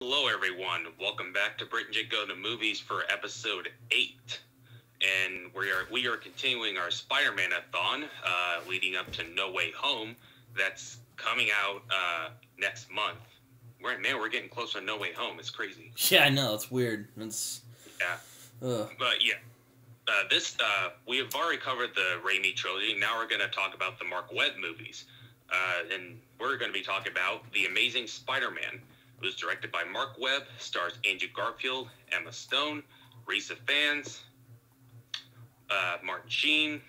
Hello, everyone. Welcome back to Brit and Jacob Go to Movies for episode 8. And we are continuing our Spider-Man-a-thon leading up to No Way Home. That's coming out next month. We're getting close to No Way Home. It's crazy. Yeah, I know. It's weird. Yeah. But yeah. We have already covered the Raimi trilogy. Now we're going to talk about the Marc Webb movies. And we're going to be talking about The Amazing Spider-Man. It was directed by Marc Webb, stars Andrew Garfield, Emma Stone, Rhys Ifans, Martin Sheen,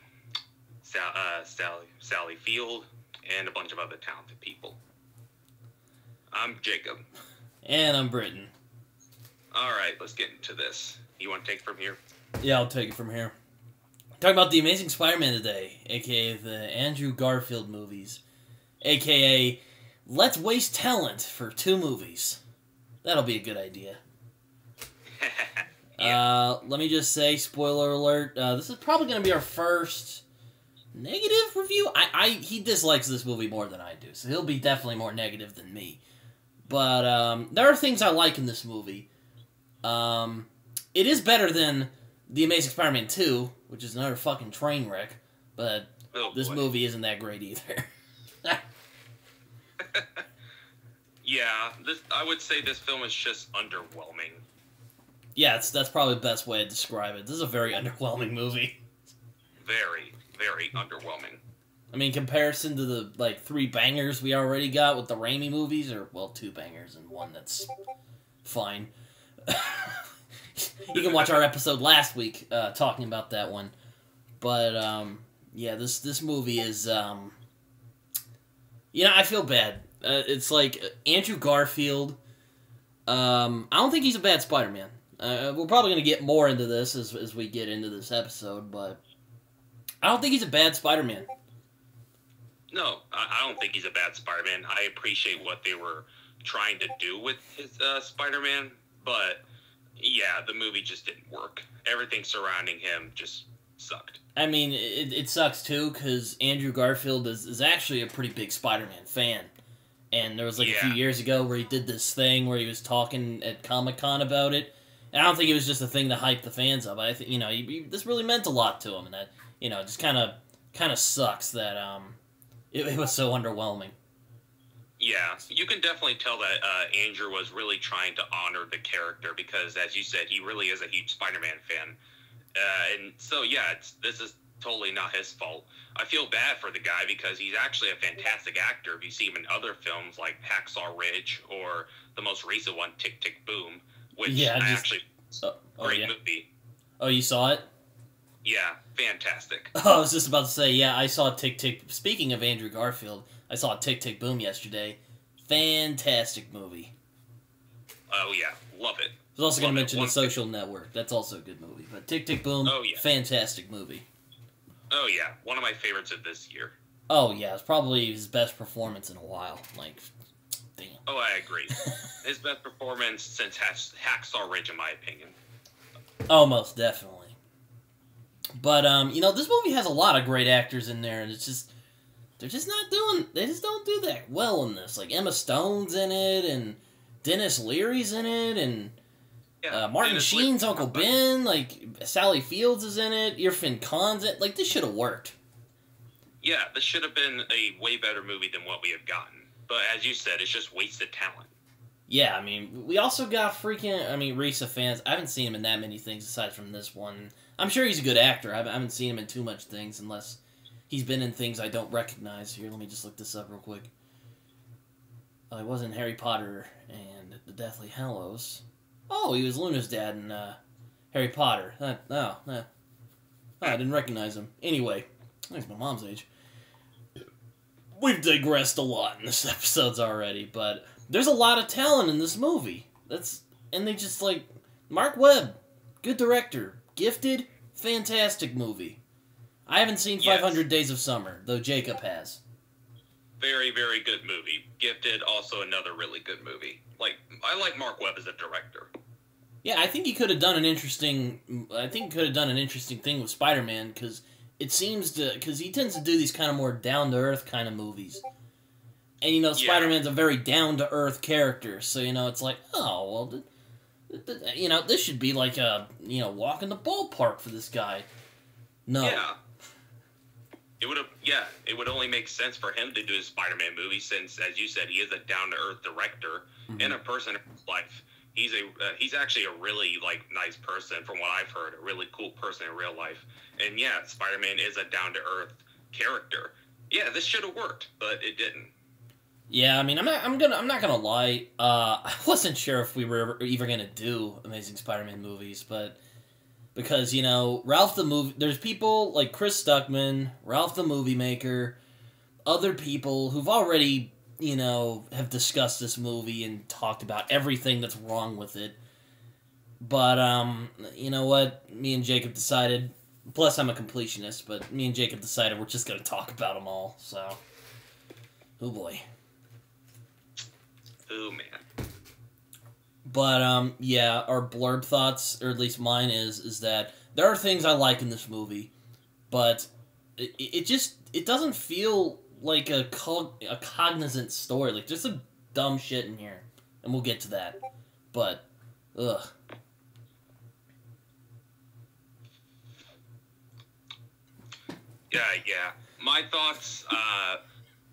Sally Field, and a bunch of other talented people. I'm Jacob. And I'm Britton. Alright, let's get into this. You want to take it from here? Yeah, I'll take it from here. Talking about The Amazing Spider-Man today, a.k.a. the Andrew Garfield movies, a.k.a. let's waste talent for 2 movies. That'll be a good idea. Yeah. Let me just say, spoiler alert, this is probably going to be our first negative review. He dislikes this movie more than I do, so he'll be definitely more negative than me. But there are things I like in this movie. It is better than The Amazing Spider-Man 2, which is another fucking train wreck, but this movie isn't that great either. Yeah, I would say this film is just underwhelming. Yeah, that's probably the best way to describe it. This is a very underwhelming movie. Very, very underwhelming. I mean, comparison to the, 3 bangers we already got with the Raimi movies, or, 2 bangers and 1 that's fine. You can watch our episode last week talking about that one. But, yeah, this movie is, I feel bad. It's like Andrew Garfield. I don't think he's a bad Spider-Man. We're probably going to get more into this as we get into this episode, but I don't think he's a bad Spider-Man. No, I don't think he's a bad Spider-Man. I appreciate what they were trying to do with his Spider-Man, but yeah, the movie just didn't work. Everything surrounding him just sucked. I mean, it sucks too, because Andrew Garfield is actually a pretty big Spider-Man fan. And there was a few years ago where he did this thing where he was talking at Comic-Con about it. And I don't think it was just a thing to hype the fans up. I think, this really meant a lot to him. And that, it just kind of sucks that it was so underwhelming. Yeah, you can definitely tell that Andrew was really trying to honor the character because, as you said, he really is a huge Spider-Man fan. And so, yeah, this is totally not his fault. I feel bad for the guy because he's actually a fantastic actor. If you see him in other films like Hacksaw Ridge or the most recent one, Tick, Tick, Boom, which great movie. Oh, you saw it? Yeah, fantastic. Oh, I was just about to say, yeah, I saw Tick, Tick. Speaking of Andrew Garfield, I saw Tick, Tick, Boom yesterday. Fantastic movie. Oh, yeah, love it. I was also going to mention The Social Network. That's also a good movie. But Tick, Tick, Boom, fantastic movie. Oh, yeah. One of my favorites of this year. Oh, yeah. It's probably his best performance in a while. Damn. Oh, I agree. His best performance since Hacksaw Ridge, in my opinion. Oh, most definitely. But, this movie has a lot of great actors in there, and it's just... they just don't do that well in this. Like, Emma Stone's in it, and Denis Leary's in it, and... Martin Sheen's Uncle Ben, Sally Fields is in it, Irrfan Khan's in it. This should have worked. Yeah, this should have been a way better movie than what we have gotten. But as you said, it's just wasted talent. Yeah, I mean, we also got Rhys Ifans. I haven't seen him in that many things aside from this one. I'm sure he's a good actor. I haven't seen him in too much things unless he's been in things I don't recognize. Here, let me just look this up real quick. He was in Harry Potter and the Deathly Hallows. Oh, he was Luna's dad in Harry Potter. I didn't recognize him. Anyway, I think it's my mom's age. We've digressed a lot in this episodes already, but there's a lot of talent in this movie. And they just Marc Webb, good director, gifted, fantastic movie. I haven't seen 500 Days of Summer, though Jacob has. Very, very good movie. Gifted, also another really good movie. I like Marc Webb as a director. Yeah, I think he could have done an interesting thing with Spider-Man, because he tends to do these kind of more down-to-earth kind of movies. And, Spider-Man's a very down-to-earth character, so, it's like, oh, well, this should be like a, walk in the ballpark for this guy. No. Yeah. It would only make sense for him to do a Spider-Man movie since, as you said, he is a down-to-earth director and a person in his life. He's actually a really, nice person from what I've heard, a really cool person in real life. And, yeah, Spider-Man is a down-to-earth character. Yeah, this should have worked, but it didn't. Yeah, I mean, I'm not gonna lie. I wasn't sure if we were ever gonna do Amazing Spider-Man movies, but because Ralph the movie, there's people like Chris Stuckman, Ralph the Movie Maker, other people who've already have discussed this movie and talked about everything that's wrong with it. But you know what? Me and Jacob decided. Plus, I'm a completionist, but me and Jacob decided we're just gonna talk about them all. So, oh boy. Oh, man. But, yeah, our blurb thoughts, or at least mine is that there are things I like in this movie, but it doesn't feel like a cognizant story. Like, there's some dumb shit in here, and we'll get to that. But, ugh. Yeah. My thoughts,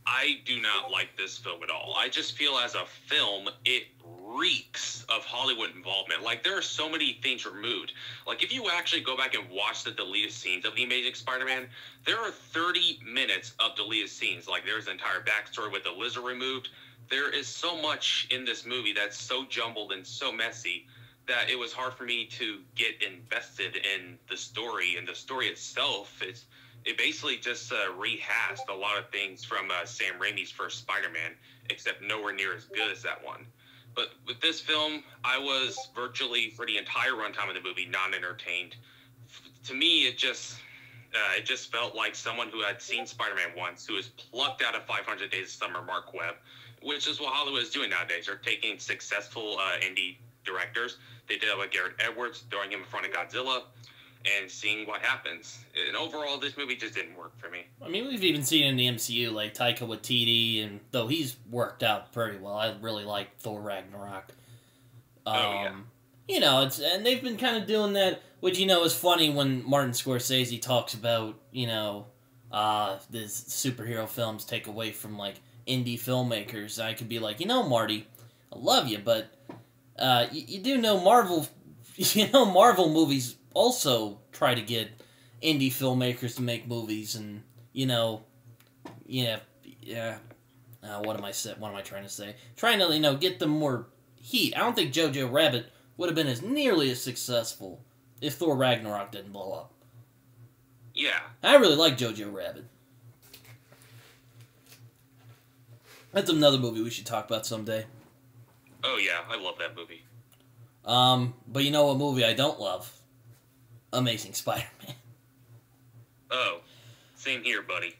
I do not like this film at all. I just feel as a film, it reeks of Hollywood involvement. Like, there are so many things removed. Like, if you actually go back and watch the deleted scenes of The Amazing Spider-Man, there are 30 minutes of deleted scenes. Like, there's an entire backstory with the lizard removed. There is so much in this movie that's so jumbled and so messy that it was hard for me to get invested in the story. And the story itself, it basically just rehashed a lot of things from Sam Raimi's first Spider-Man, except nowhere near as good as that one. But with this film, I was virtually, for the entire runtime of the movie, not entertained. To me, it just felt like someone who had seen Spider-Man once, who was plucked out of 500 Days of Summer, Marc Webb, which is what Hollywood is doing nowadays. They're taking successful indie directors. They did it with Garrett Edwards, throwing him in front of Godzilla, and seeing what happens. And overall, this movie just didn't work for me. I mean, we've even seen in the MCU, like Taika Waititi, and though he's worked out pretty well, I really like Thor Ragnarok. And they've been kind of doing that, which, is funny when Martin Scorsese talks about, these superhero films take away from, indie filmmakers. I could be like, Marty, I love you, but you do know Marvel, Marvel movies also try to get indie filmmakers to make movies, and what am I trying to say? Trying to get them more heat. I don't think Jojo Rabbit would have been as nearly as successful if Thor Ragnarok didn't blow up. Yeah, I really like Jojo Rabbit. That's another movie we should talk about someday. Oh yeah, I love that movie. But you know what movie I don't love? Amazing Spider-Man. Oh, same here, buddy.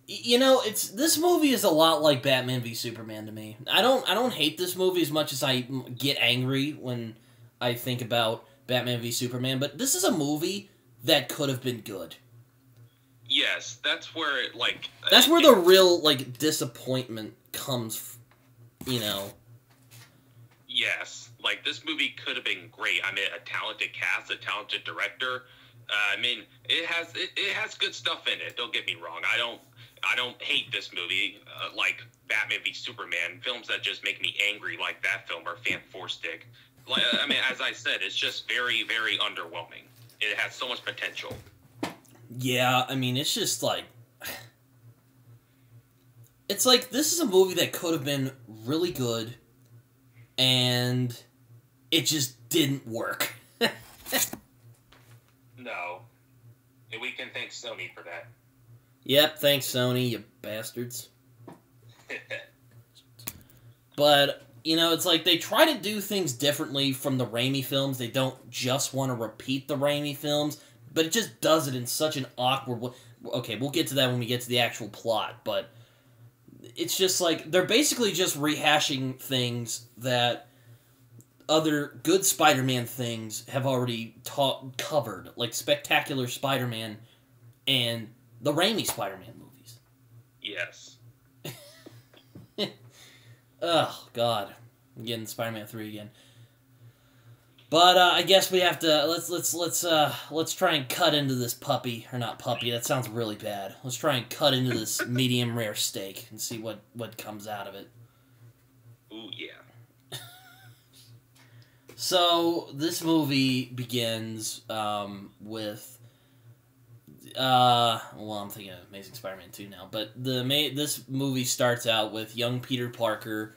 This movie is a lot like Batman v Superman to me. I don't hate this movie as much as I get angry when I think about Batman v Superman, but this is a movie that could have been good. Yes, that's where that's where the real disappointment comes. Yes, this movie could have been great. I mean, a talented cast, a talented director. I mean, it has good stuff in it. Don't get me wrong. I don't hate this movie like Batman v Superman. Films that just make me angry like that film are fan-for-stick. I mean, as I said, it's just very, very underwhelming. It has so much potential. Yeah, I mean, it's just it's like this is a movie that could have been really good, and it just didn't work. No. And we can thank Sony for that. Yep, thanks Sony, you bastards. But, it's like they try to do things differently from the Raimi films. They don't just want to repeat the Raimi films, but it just does it in such an awkward way. Okay, we'll get to that when we get to the actual plot, but it's just they're basically just rehashing things that other good Spider-Man things have already covered, like Spectacular Spider-Man and the Raimi Spider-Man movies. Yes. Oh God, I'm getting Spider-Man 3 again. But I guess we have to let's try and cut into this puppy, or not puppy. That sounds really bad. Let's try and cut into this medium rare steak and see what comes out of it. Ooh yeah. So this movie begins with well, I'm thinking of Amazing Spider-Man 2 now, but this movie starts out with young Peter Parker.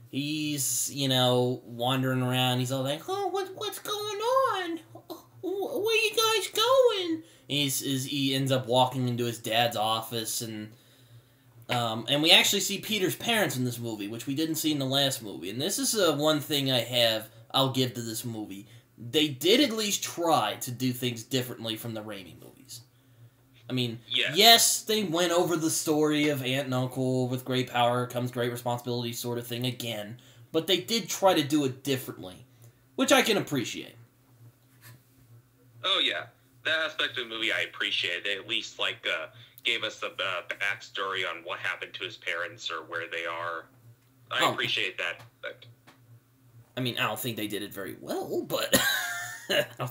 He's, wandering around. He's all like, "Oh, what's going on? Where you guys going?" And he ends up walking into his dad's office, and we actually see Peter's parents in this movie, which we didn't see in the last movie. And this is one thing I'll give to this movie. They did at least try to do things differently from the Raimi movies. I mean, yes, they went over the story of aunt and uncle, with great power comes great responsibility sort of thing again, but they did try to do it differently, which I can appreciate. Oh yeah, that aspect of the movie I appreciate. They at least gave us the backstory on what happened to his parents or where they are. I appreciate that aspect. I mean, I don't think they did it very well, but I'll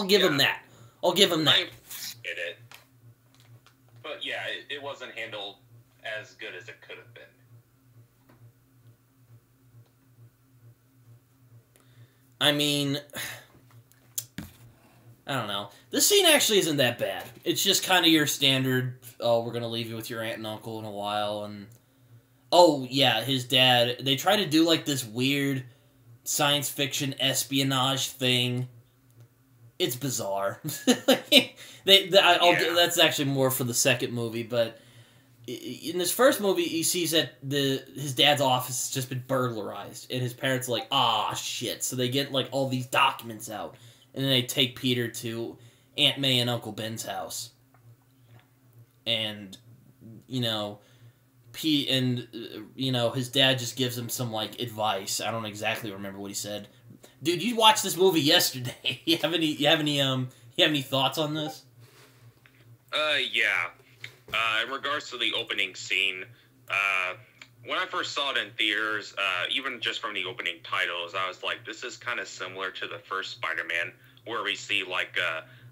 give them that. I'll give him that. I get it. But yeah, it wasn't handled as good as it could have been. I mean, I don't know. This scene actually isn't that bad. It's just kind of your standard, oh, we're going to leave you with your aunt and uncle in a while, and oh, yeah, his dad, they try to do this weird science fiction espionage thing. It's bizarre. That's actually more for the second movie, but in this first movie, he sees that his dad's office has just been burglarized, and his parents are like, ah, shit. So they get all these documents out, and then they take Peter to Aunt May and Uncle Ben's house, and his dad just gives him some advice. I don't exactly remember what he said. Dude, you watched this movie yesterday. You have any thoughts on this? Yeah. In regards to the opening scene, when I first saw it in theaters, even just from the opening titles, I was like, this is kind of similar to the first Spider-Man, where we see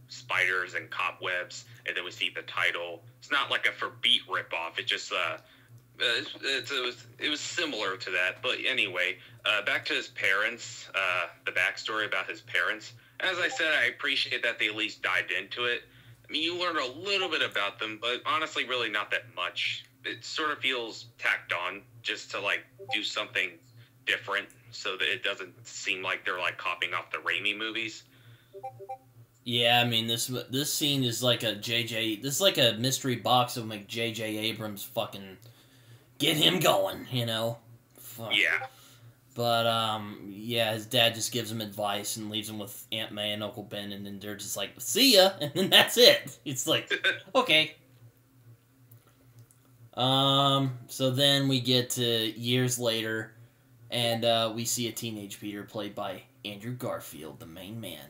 spiders and cobwebs, and then we see the title. It's not like a Forbbeat ripoff. It just it was similar to that. But anyway, back to his parents, the backstory about his parents. As I said, I appreciate that they at least dived into it. I mean, you learn a little bit about them, but honestly, really not that much. It sort of feels tacked on just to do something different, so that it doesn't seem like they're copying off the Raimi movies. Yeah, I mean, this scene is like a this is like a mystery box of J.J. Abrams fucking get him going, Fuck. Yeah. But, yeah, his dad just gives him advice and leaves him with Aunt May and Uncle Ben, and then they're just like, see ya, and then that's it. It's like, okay. So then we get to years later, and we see a teenage Peter played by Andrew Garfield, the main man.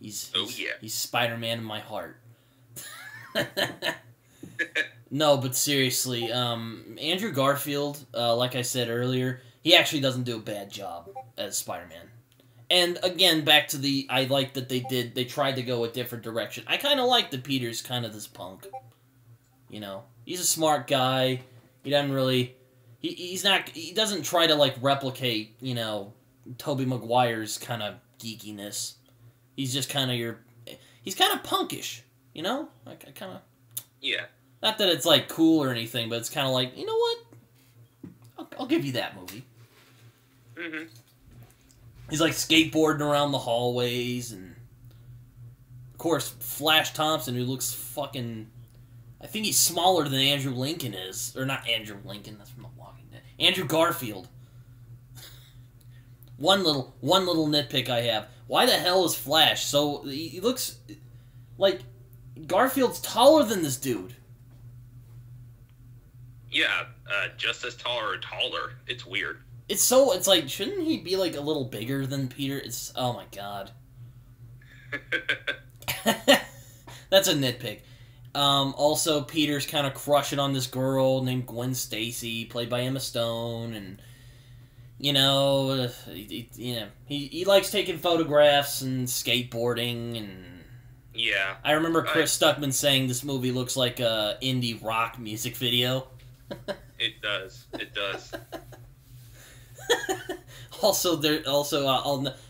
He's Spider-Man in my heart. No, but seriously, Andrew Garfield, like I said earlier, he actually doesn't do a bad job as Spider-Man. And again, back to I like that they tried to go a different direction. I kind of like that Peter's kind of this punk. He's a smart guy. He doesn't really, he doesn't try to replicate, Tobey Maguire's kind of geekiness. He's just kind of he's kind of punkish, I kind of. Yeah. Not that it's cool or anything, but it's kind of you know what? I'll give you that movie. Mm-hmm. He's skateboarding around the hallways, and of course Flash Thompson, who looks fucking. I think he's smaller than Andrew Lincoln is, or not Andrew Lincoln. That's from The Walking Dead. Andrew Garfield. One little nitpick I have. Why the hell is Flash so? He looks like Garfield's taller than this dude. Yeah, just as tall or taller. It's weird. It's shouldn't he be a little bigger than Peter? Oh my god. That's a nitpick. Also, Peter's kind of crushing on this girl named Gwen Stacy, played by Emma Stone, and he likes taking photographs and skateboarding, and yeah. I remember Chris Stuckman saying this movie looks like a indie rock music video. It does. It does.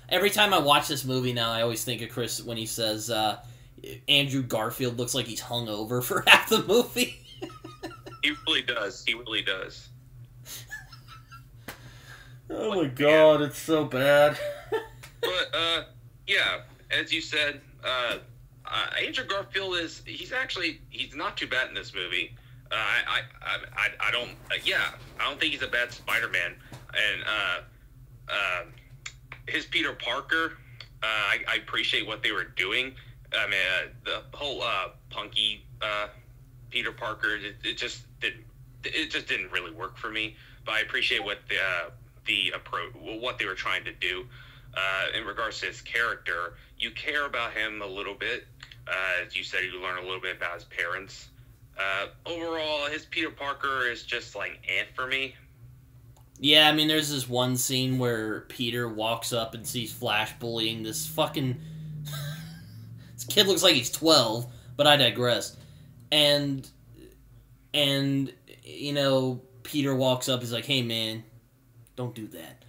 Every time I watch this movie now, I always think of Chris when he says Andrew Garfield looks like he's hungover for half the movie. He really does. He really does. Oh my god, it's so bad. But yeah, as you said, Andrew Garfield he's not too bad in this movie. I don't think he's a bad Spider-Man, and his Peter Parker, I appreciate what they were doing. I mean, the whole punky Peter Parker, it just didn't really work for me. But I appreciate what the approach, what they were trying to do. In regards to his character, you care about him a little bit. As you said, you learn a little bit about his parents. Overall, his Peter Parker is just like for me. Yeah, I mean, there's this one scene where Peter walks up and sees Flash bullying this fucking... this kid looks like he's 12, but I digress. And Peter walks up, he's like, hey man, don't do that.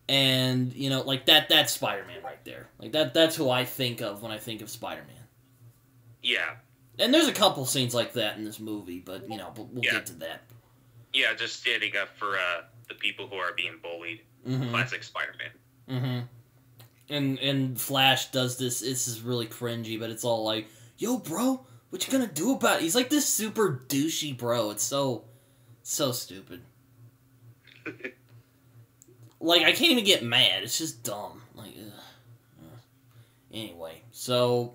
And, like, that's Spider-Man right there. Like, that's who I think of when I think of Spider-Man. Yeah. And there's a couple scenes like that in this movie, but, we'll get to that. Yeah, just standing up for the people who are being bullied. Mm-hmm. Classic Spider-Man. Mm-hmm. And Flash does this, is really cringy, but it's all like, yo, bro, what you gonna do about it? He's like this super douchey bro. It's so stupid. Like, I can't even get mad. It's just dumb. Like, ugh. Anyway, so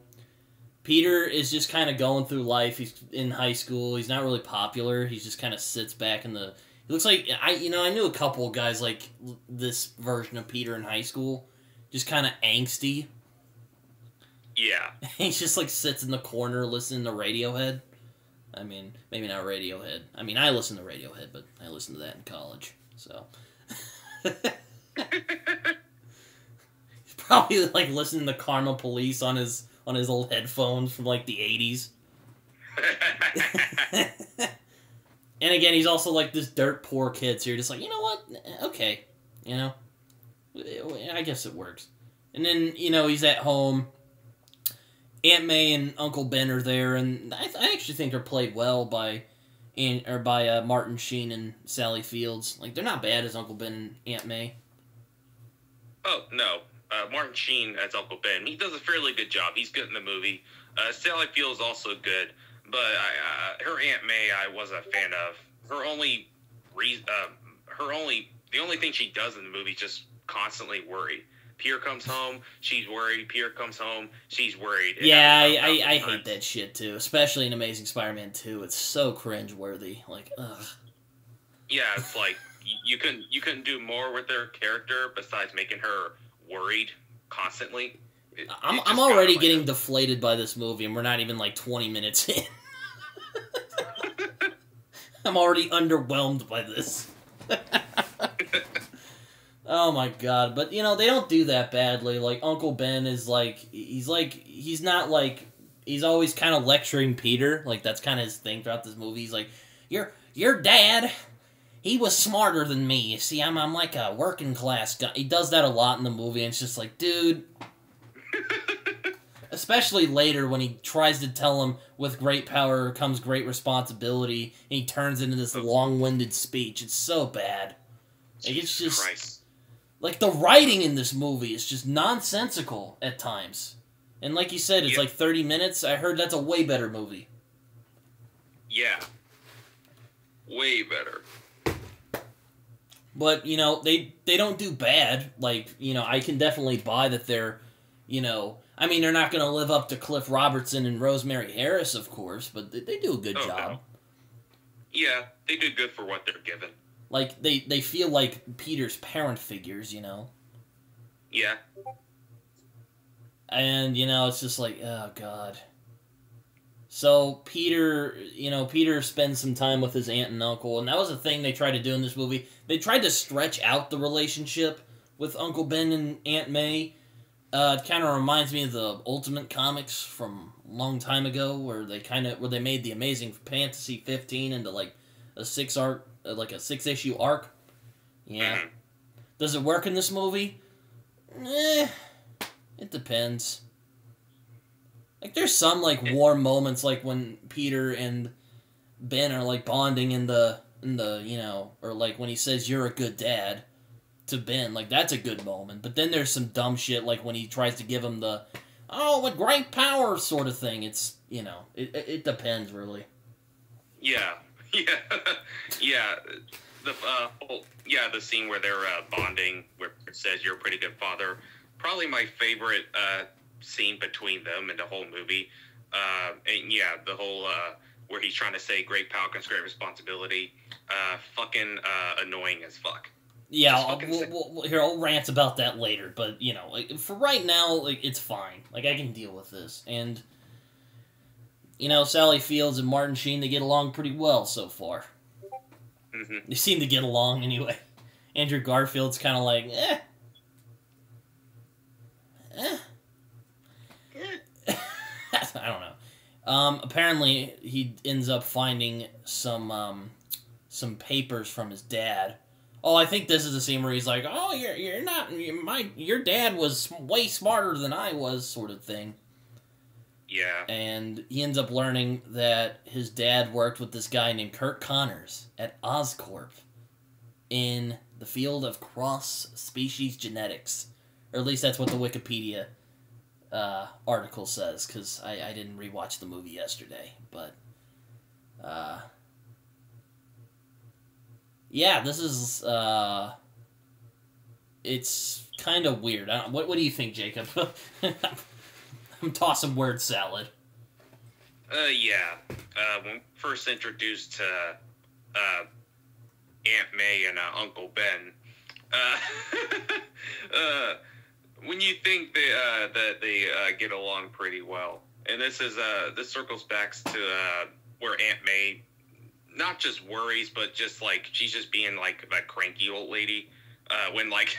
Peter is just kind of going through life. He's in high school. He's not really popular. He just kind of sits back in the... He looks like... I knew a couple of guys like this version of Peter in high school. Just kind of angsty. Yeah. He just, like, sits in the corner listening to Radiohead. I mean, maybe not Radiohead. I mean, I listen to Radiohead, but I listened to that in college, so... He's probably like listening to Karma Police on his old headphones from like the 80s. And again, he's also like this dirt poor kid, so you're just like, you know what? Okay. I guess it works. And then, he's at home. Aunt May and Uncle Ben are there, and I actually think they're played well by Martin Sheen and Sally Fields. Like, they're not bad as Uncle Ben and Aunt May. Oh, no. Martin Sheen as Uncle Ben, he does a fairly good job. He's good in the movie. Sally Fields also good, but her Aunt May I wasn't a fan of. The only thing she does in the movie is just constantly worry. Peter comes home, she's worried. Peter comes home, she's worried. Yeah, I hate that shit too, especially in Amazing Spider-Man 2. It's so cringe-worthy. Like, ugh. Yeah, it's like you couldn't do more with their character besides making her worried constantly. I'm already getting deflated by this movie, and we're not even like 20 minutes in. I'm already underwhelmed by this. Oh my god, but they don't do that badly. Like, Uncle Ben is he's always kind of lecturing Peter. Like, that's kind of his thing throughout this movie. He's like, your dad, he was smarter than me. See, I'm like a working class guy. He does that a lot in the movie, and it's just like, dude. Especially later when he tries to tell him with great power comes great responsibility, and he turns into this long-winded speech. It's so bad. Like, it's just... Christ. Like, the writing in this movie is just nonsensical at times. And like you said, it's like 30 minutes. I heard that's a way better movie. Yeah. Way better. But, they don't do bad. Like, I can definitely buy that they're, I mean, they're not going to live up to Cliff Robertson and Rosemary Harris, of course, but they do a good job. No. Yeah, they do good for what they're given. Like, they feel like Peter's parent figures, Yeah. And, it's just like, oh, God. So Peter spends some time with his aunt and uncle, and that was a thing they tried to do in this movie. They tried to stretch out the relationship with Uncle Ben and Aunt May. It kind of reminds me of the Ultimate comics from a long time ago, where they made the Amazing Fantasy 15 into like a 6-issue arc. Yeah. Mm-hmm. Does it work in this movie? It depends. Like, there's some, like, warm moments, like, when Peter and Ben are, like, bonding in the, or, like, when he says, "You're a good dad," to Ben. Like, that's a good moment. But then there's some dumb shit, like, when he tries to give him the, "Oh, with great power," sort of thing. It's, it depends, really. Yeah. Yeah. The scene where they're bonding, where it says, "You're a pretty good father." Probably my favorite scene between them in the whole movie. And yeah, the whole where he's trying to say great power comes great responsibility. Fucking annoying as fuck. Yeah, I'll rant about that later, but like, for right now, like, it's fine. Like, I can deal with this. And Sally Fields and Martin Sheen, they get along pretty well so far. Mm-hmm. They seem to get along anyway. Andrew Garfield's kind of like, I don't know. Apparently, he ends up finding some papers from his dad. Oh, I think this is the scene where he's like, "Oh, your dad was way smarter than I was," sort of thing. Yeah. And he ends up learning that his dad worked with this guy named Curt Connors at Oscorp in the field of cross-species genetics. Or at least that's what the Wikipedia article says, because I didn't rewatch the movie yesterday. But, yeah, this is, it's kind of weird. What do you think, Jacob? I'm tossing word salad. Yeah. When first introduced to Aunt May and Uncle Ben, when you think that they get along pretty well, and this circles back to where Aunt May not just worries, but just like she's just being like that cranky old lady. When like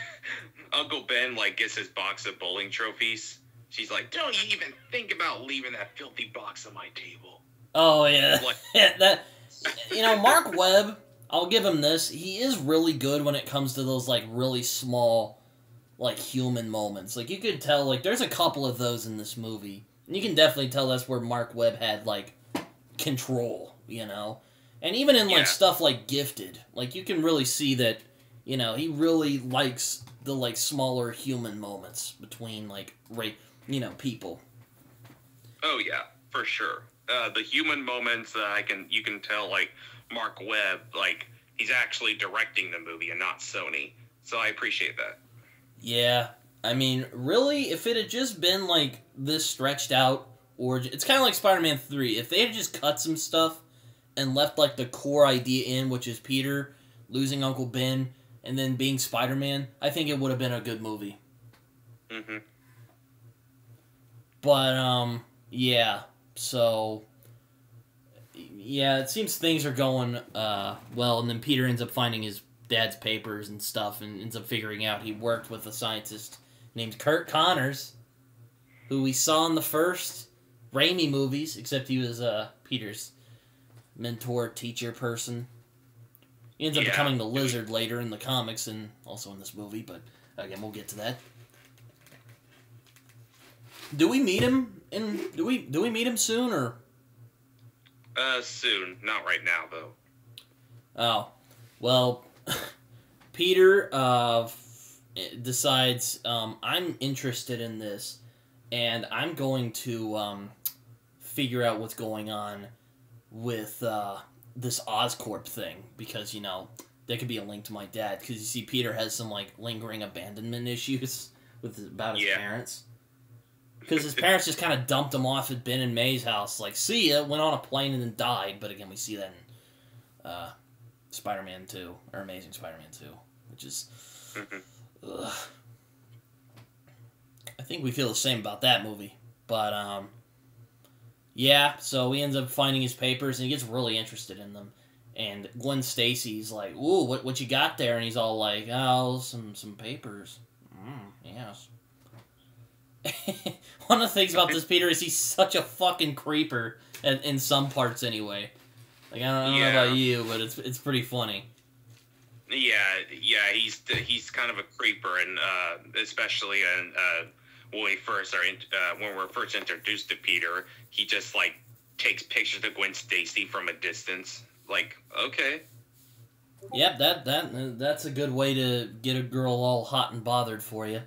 Uncle Ben like gets his box of bowling trophies. She's like, "Don't you even think about leaving that filthy box on my table." Oh, yeah. Like, that, Marc Webb, I'll give him this. He is really good when it comes to those, like, really small, like, human moments. Like, you could tell, like, there's a couple of those in this movie. And you can definitely tell that's where Marc Webb had, like, control, And even in, like, stuff like Gifted, like, you can really see that, he really likes the, like, smaller human moments between, like, people. Oh yeah, for sure. The human moments, you can tell, like, Marc Webb, like, he's actually directing the movie and not Sony. So I appreciate that. Yeah, I mean, really, if it had just been, like, this stretched out, or it's kind of like Spider-Man 3. If they had just cut some stuff and left, like, the core idea in, which is Peter losing Uncle Ben and then being Spider-Man, I think it would have been a good movie. Mm-hmm. But, yeah, so, yeah, it seems things are going, well, and then Peter ends up finding his dad's papers and stuff, and ends up figuring out he worked with a scientist named Curt Connors, who we saw in the first Raimi movies, except he was, Peter's mentor, teacher person. He ends up becoming the Lizard later in the comics, and also in this movie, but, again, we'll get to that. Do we meet him do we meet him soon, or? Soon. Not right now, though. Oh. Well, Peter, decides, I'm interested in this, and I'm going to, figure out what's going on with, this Oscorp thing, because, there could be a link to my dad, because you see Peter has some, like, lingering abandonment issues about his parents. Because his parents just kind of dumped him off at Ben and May's house. Like, see ya, went on a plane and then died. But again, we see that in Spider-Man 2, or Amazing Spider-Man 2, which is... ugh. I think we feel the same about that movie. But, Yeah, so he ends up finding his papers, and he gets really interested in them. And Gwen Stacy's like, "Ooh, what you got there?" And he's all like, "Oh, some papers." Yes. One of the things about this Peter is he's such a fucking creeper, in some parts anyway. Like, I don't know about you, but it's pretty funny. Yeah, he's kind of a creeper, and especially when we're first introduced to Peter, he just like takes pictures of Gwen Stacy from a distance. Like, okay. Yep, that's a good way to get a girl all hot and bothered for you.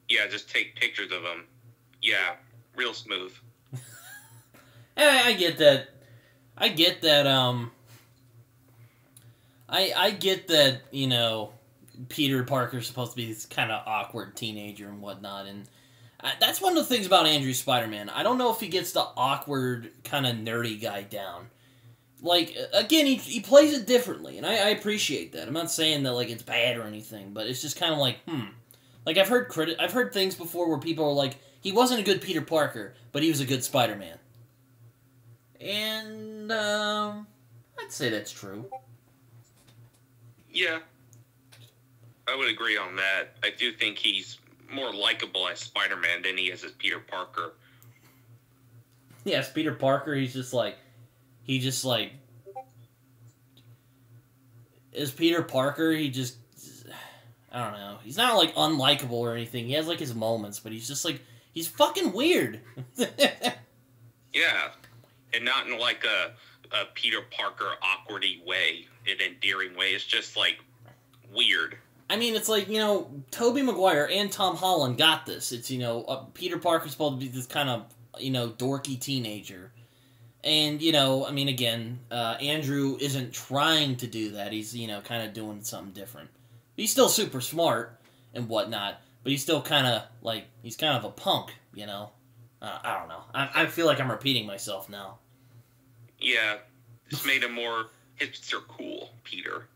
Yeah, just take pictures of them. Yeah, real smooth. I get that. I get that. I get that. You know, Peter Parker's supposed to be this kind of awkward teenager and whatnot, and that's one of the things about Andrew Spider-Man. I don't know if he gets the awkward kind of nerdy guy down. Like, again, he plays it differently, and I appreciate that. I'm not saying that like it's bad or anything, but it's just kind of like, Like, I've heard things before where people are like, he wasn't a good Peter Parker, but he was a good Spider-Man. And, I'd say that's true. Yeah. I would agree on that. I do think he's more likable as Spider-Man than he is as Peter Parker. Yes, Peter Parker, he's just like... As Peter Parker, he just... I don't know. He's not, like, unlikable or anything. He has, like, his moments, but he's just, like... He's fucking weird. Yeah. And not in, like, a Peter Parker awkwardy way, an endearing way. It's just, like, weird. I mean, it's like, you know, Tobey Maguire and Tom Holland got this. It's, you know, Peter Parker's supposed to be this kind of, you know, dorky teenager. And, you know, I mean, again, Andrew isn't trying to do that. He's, you know, kind of doing something different. He's still super smart and whatnot, but he's still kind of, like, he's kind of a punk, you know? I don't know. I feel like I'm repeating myself now. Yeah, just made him more hipster cool, Peter.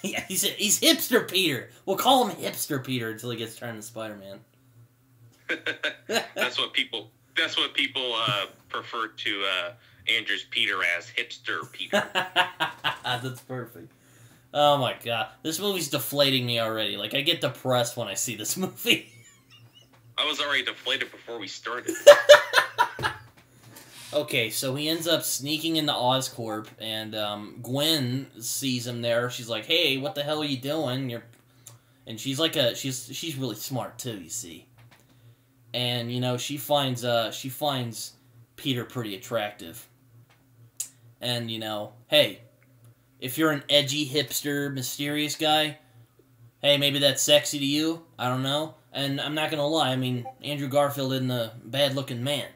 Yeah, he's hipster Peter. We'll call him hipster Peter until he gets turned into Spider-Man. That's what people prefer to Andrew's Peter as hipster Peter. That's perfect. Oh my god, this movie's deflating me already. Like, I get depressed when I see this movie. I was already deflated before we started. Okay, so he ends up sneaking into Oscorp, and Gwen sees him there. She's like, "Hey, what the hell are you doing?" And she's like she's really smart too, you see. And you know, she finds Peter pretty attractive. And you know, hey, if you're an edgy hipster, mysterious guy, hey, maybe that's sexy to you. I don't know. And I'm not gonna lie. I mean, Andrew Garfield isn't a bad-looking man.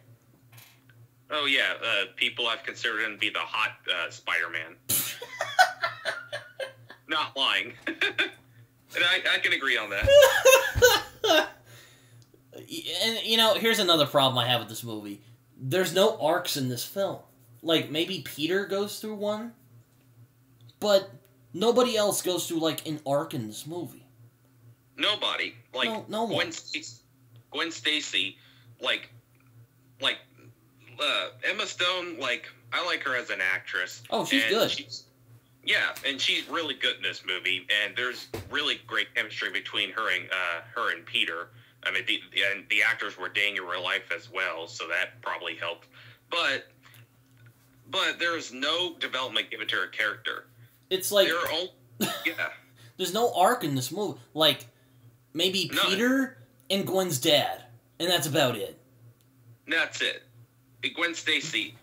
Oh, yeah. People have considered him to be the hot Spider-Man. Not lying. And I can agree on that. And, you know, here's another problem I have with this movie. There's no arcs in this film. Like, maybe Peter goes through one, but nobody else goes through, like, an arc in this movie. Nobody. Like, no one. Gwen Stacy, like... Emma Stone, like, I like her as an actress. Oh, she's good. And she's really good in this movie, and there's really great chemistry between her and Peter. I mean, the actors were dating in real life as well, so that probably helped. But there's no development given to her character. It's like... Yeah. There's no arc in this movie. Like, maybe Peter and Gwen's dad, and that's about it. That's it. Gwen Stacy,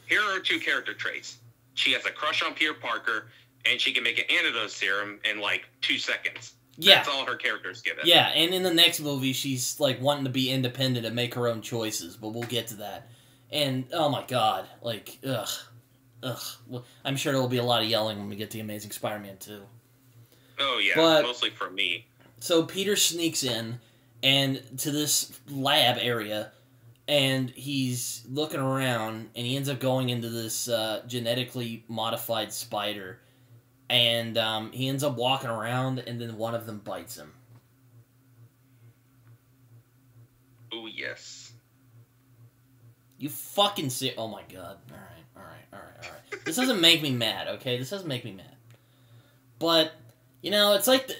here are two character traits. She has a crush on Peter Parker, and she can make an antidote serum in, like, 2 seconds. Yeah. That's all her character's given. Yeah, and in the next movie, she's, like, wanting to be independent and make her own choices, but we'll get to that. And, oh my god, like, ugh. Well, I'm sure there will be a lot of yelling when we get to Amazing Spider-Man 2. Oh, yeah, but, mostly from me. So Peter sneaks in, and to this lab area... And he's looking around, and he ends up going into this genetically modified spider. And he ends up walking around, and then one of them bites him. Oh, yes. You fucking see. Oh my god. Alright. This doesn't make me mad, okay? This doesn't make me mad. But, you know, it's like...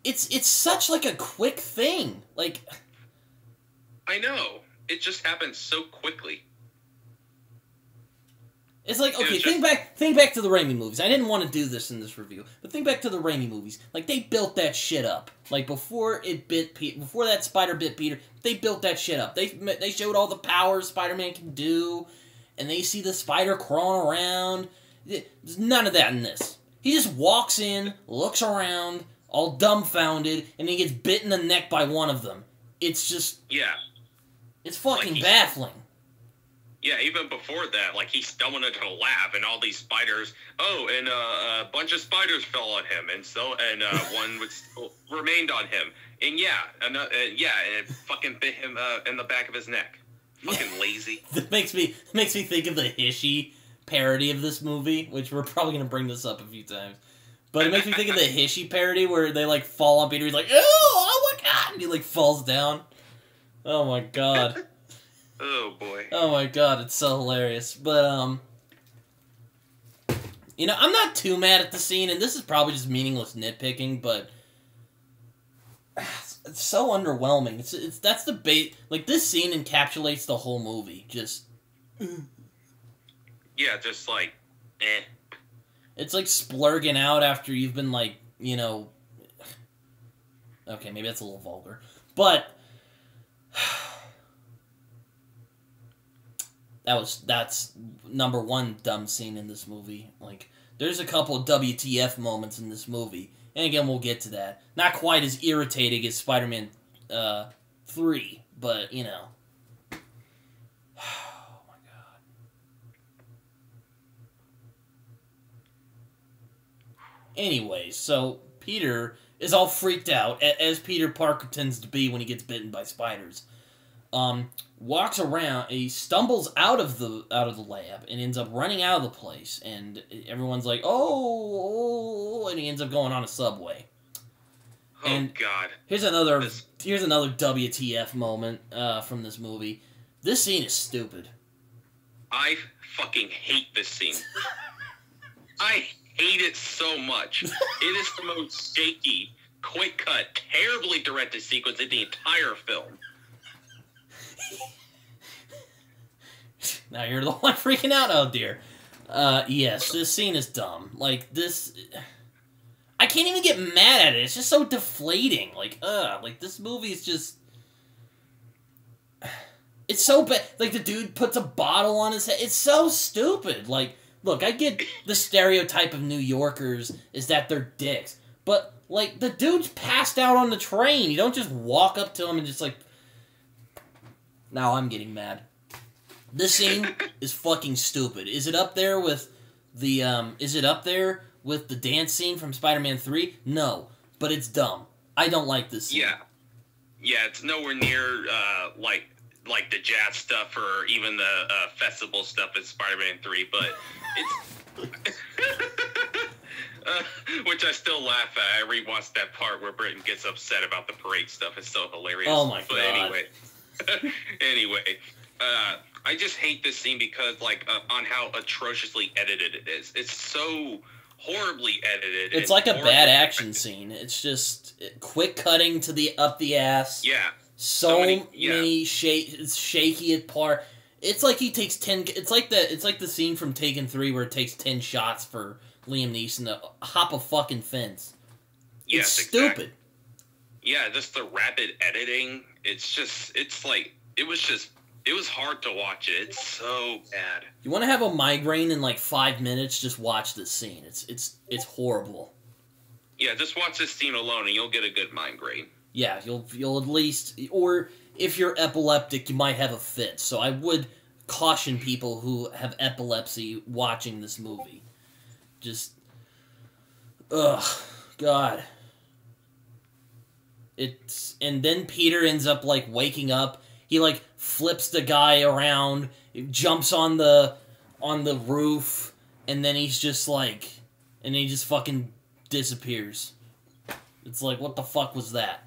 It's such, like, a quick thing. Like... I know. It just happens so quickly. It's like, okay, think back to the Raimi movies. I didn't want to do this in this review, but think back to the Raimi movies. Like, they built that shit up. Like, before that spider bit Peter, they built that shit up. They showed all the powers Spider-Man can do, and they see the spider crawling around. There's none of that in this. He just walks in, looks around, all dumbfounded, and he gets bit in the neck by one of them. It's just... Yeah. It's fucking baffling. Yeah, even before that, like, he's stumbling into the lab, and all these spiders... Oh, and a bunch of spiders fell on him, and one remained on him. And and it fucking bit him in the back of his neck. Fucking lazy. That makes me think of the Hishy parody of this movie, which we're probably going to bring this up a few times. But it makes me think of the Hishy parody where they, like, fall on Peter, he's like, oh my god, and he, like, falls down. Oh my god. Oh boy. Oh my god, it's so hilarious. But, you know, I'm not too mad at the scene, and this is probably just meaningless nitpicking, but it's so underwhelming. That's the bait. Like, this scene encapsulates the whole movie. Just... Yeah, just like, eh. It's like splurging out after you've been, like, you know... Okay, maybe that's a little vulgar. But... That's number one dumb scene in this movie. Like, there's a couple of WTF moments in this movie. And again, we'll get to that. Not quite as irritating as Spider-Man 3, but, you know. Oh, my God. Anyways, so Peter is all freaked out, as Peter Parker tends to be when he gets bitten by spiders. Walks around, he stumbles out of the lab and ends up running out of the place, and everyone's like, oh, and he ends up going on a subway. Oh, and God. Here's another WTF moment from this movie. This scene is stupid. I fucking hate this scene. I hate it so much. It is the most shaky, quick cut, terribly directed sequence in the entire film. Now you're the one freaking out, oh dear. Yes, this scene is dumb. Like, this... I can't even get mad at it. It's just so deflating. Like, this movie is just... It's so bad. Like, the dude puts a bottle on his head. It's so stupid. Like, look, I get the stereotype of New Yorkers is that they're dicks. But, like, the dude's passed out on the train. You don't just walk up to him and just, like... Now I'm getting mad. This scene is fucking stupid. Is it up there with the dance scene from Spider-Man 3? No. But it's dumb. I don't like this scene. Yeah, it's nowhere near, like the jazz stuff or even the festival stuff in Spider-Man 3, but it's... which I still laugh at. I rewatched that part where Britton gets upset about the parade stuff. It's so hilarious. Oh my god. But anyway, I just hate this scene because, like, on how atrociously edited it is. It's so horribly edited. It's like a bad action scene. It's just quick cutting to up the ass. Yeah. So many it's shaky at par. It's like he takes 10. It's like the scene from Taken 3 where it takes 10 shots for Liam Neeson to hop a fucking fence. Yes, it's stupid. Exactly. Yeah, just the rapid editing. It was hard to watch it. It's so bad. You want to have a migraine in like 5 minutes? Just watch this scene. It's horrible. Yeah, just watch this scene alone and you'll get a good migraine. Yeah, you'll at least, or if you're epileptic, you might have a fit. So I would caution people who have epilepsy watching this movie. Just, ugh, God. And then Peter ends up like waking up. He like flips the guy around, jumps on the roof, and then he's just like, and he just fucking disappears. It's like, what the fuck was that?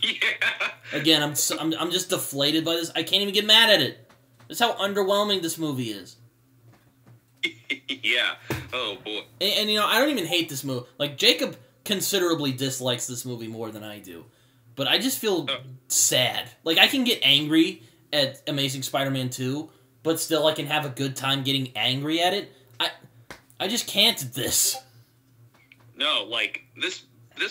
Yeah. Again, I'm just deflated by this. I can't even get mad at it. That's how underwhelming this movie is. Yeah. Oh boy. And you know, I don't even hate this movie. Like, Jacob considerably dislikes this movie more than I do. But I just feel sad. Like, I can get angry at Amazing Spider-Man 2, but still I can have a good time getting angry at it. I just can't at this. No, like, this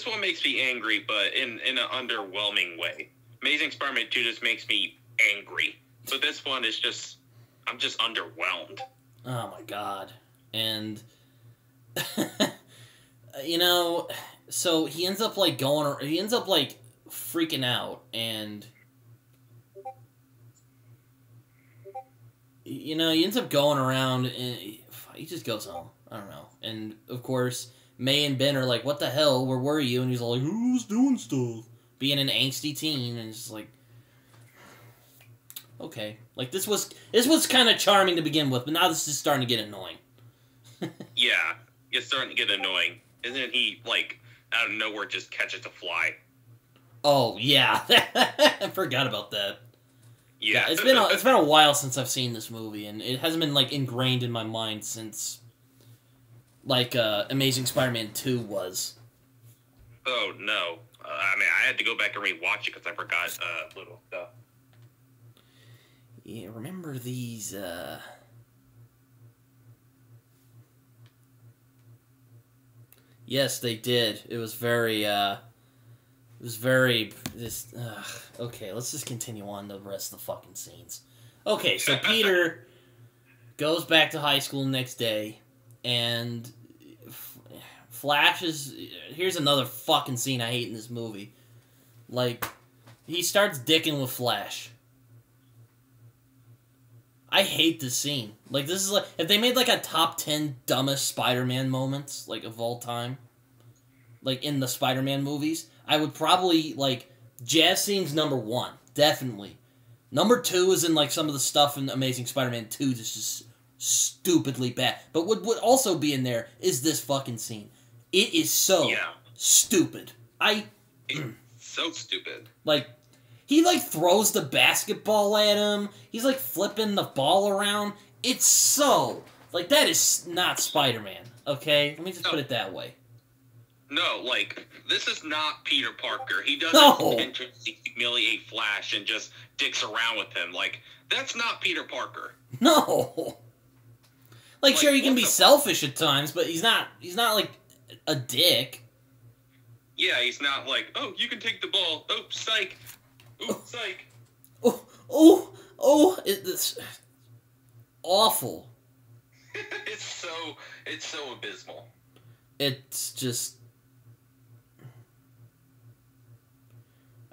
one makes me angry, but in an underwhelming way. Amazing Spider-Man 2 just makes me angry. But this one is just... I'm just underwhelmed. Oh my god. And... you know... So, he ends up, like, freaking out, and... You know, he ends up going around, and he just goes home. I don't know. And, of course, May and Ben are like, what the hell, where were you? And he's all like, who's doing stuff? Being an angsty teen, and it's just like... Okay. Like, this was kind of charming to begin with, but now this is starting to get annoying. Yeah, it's starting to get annoying. And then he, like, out of nowhere just catches a fly. Oh, yeah. I forgot about that. Yeah. It's been a while since I've seen this movie, and it hasn't been, like, ingrained in my mind since, like, Amazing Spider-Man 2 was. Oh, no. I mean, I had to go back and rewatch it because I forgot little stuff. Yeah, remember these, Yes, they did. It was very, okay, let's just continue on the rest of the fucking scenes. Okay, so Peter goes back to high school the next day, and Flash is... Here's another fucking scene I hate in this movie. Like, he starts dicking with Flash. I hate this scene. Like, this is like... If they made, like, a top 10 dumbest Spider-Man moments, like, of all time, like, in the Spider-Man movies, I would probably, like... Jazz scene's number 1. Definitely. Number 2 is in, like, some of the stuff in Amazing Spider-Man 2 that's just stupidly bad. But what would also be in there is this fucking scene. It is so stupid. It's so stupid. Like... He, like, throws the basketball at him. He's, like, flipping the ball around. It's so... Like, that is not Spider-Man, okay? Let me just put it that way. No, like, this is not Peter Parker. He doesn't intentionally humiliate Flash and just dicks around with him. Like, that's not Peter Parker. No! Like, sure, he can be selfish at times, but he's not, like, a dick. Yeah, he's not like, oh, you can take the ball. Oh, psych. Ooh, psych. It's awful. It's so abysmal. It's just...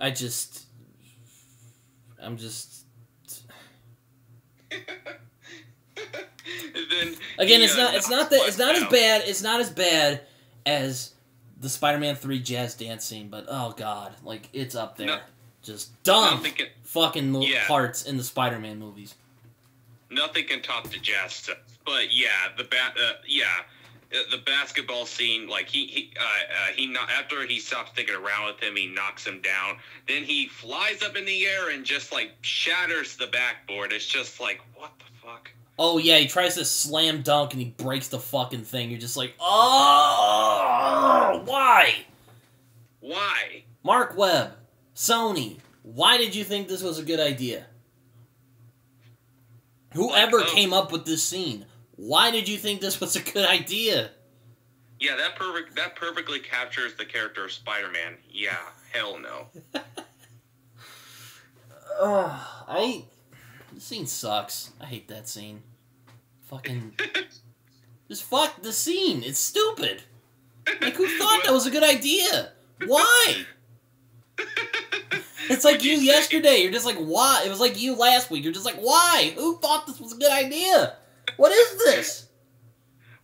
I'm just... Then Again, it's not as bad as the Spider-Man 3 jazz dance scene, but oh god, like, it's up there. No. Just dumb fucking parts in the Spider-Man movies. Nothing can top the jazz stuff. But yeah, the basketball scene, like he after he stops thinking around with him, he knocks him down. Then he flies up in the air and just like shatters the backboard. It's just like, what the fuck? Oh yeah, he tries to slam dunk and he breaks the fucking thing. You're just like, oh, why? Why? Marc Webb, Sony, why did you think this was a good idea? Whoever came up with this scene, why did you think this was a good idea? Yeah, that perfectly captures the character of Spider-Man. Yeah, hell no. This scene sucks. I hate that scene. Fucking... Just fuck the scene. It's stupid. Like, who thought that was a good idea? Why? It's like you yesterday. You're just like, why? It was like you last week. You're just like, why? Who thought this was a good idea? What is this?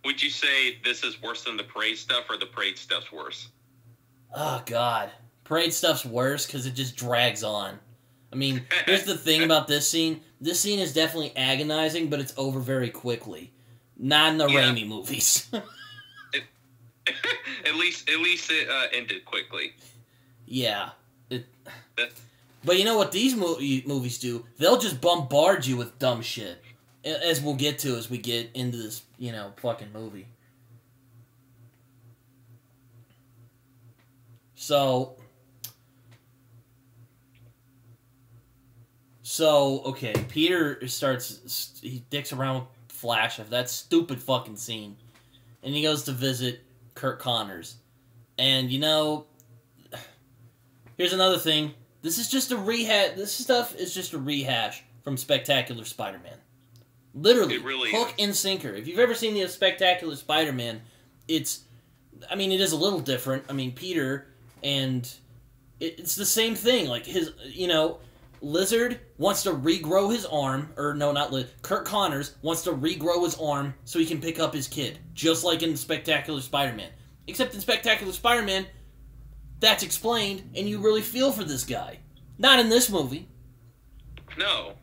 Would you say this is worse than the parade stuff, or the parade stuff's worse? Oh, God. Parade stuff's worse because it just drags on. I mean, here's the thing about this scene. This scene is definitely agonizing, but it's over very quickly. Not in the Raimi movies. At least it ended quickly. Yeah. But you know what these movies do? They'll just bombard you with dumb shit. As we'll get to as we get into this, fucking movie. So, okay, Peter he dicks around with Flash of that stupid fucking scene. And he goes to visit Curt Connors. And, here's another thing. This is just a rehash. This stuff is just a rehash from Spectacular Spider-Man. Literally, it really hook and sinker. If you've ever seen the Spectacular Spider-Man, it is a little different. Peter, and it's the same thing. Like, Lizard wants to regrow his arm, or no, not Lizard. Curt Connors wants to regrow his arm so he can pick up his kid, just like in Spectacular Spider-Man. Except in Spectacular Spider-Man, that's explained, and you really feel for this guy. Not in this movie. No.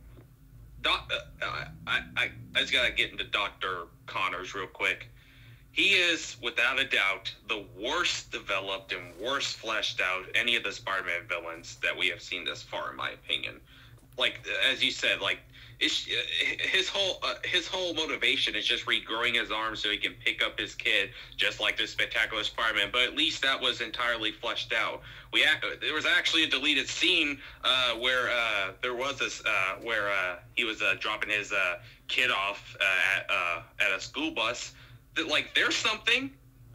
I just gotta get into Dr. Connors real quick. He is, without a doubt, the worst developed and worst fleshed out any of the Spider-Man villains that we have seen thus far, in my opinion. Like, as you said, like, his whole motivation is just regrowing his arm so he can pick up his kid, just like the Spectacular Spider-Man. But at least that was entirely fleshed out. There was actually a deleted scene where there was this where he was dropping his kid off at a school bus. That, like, there's something,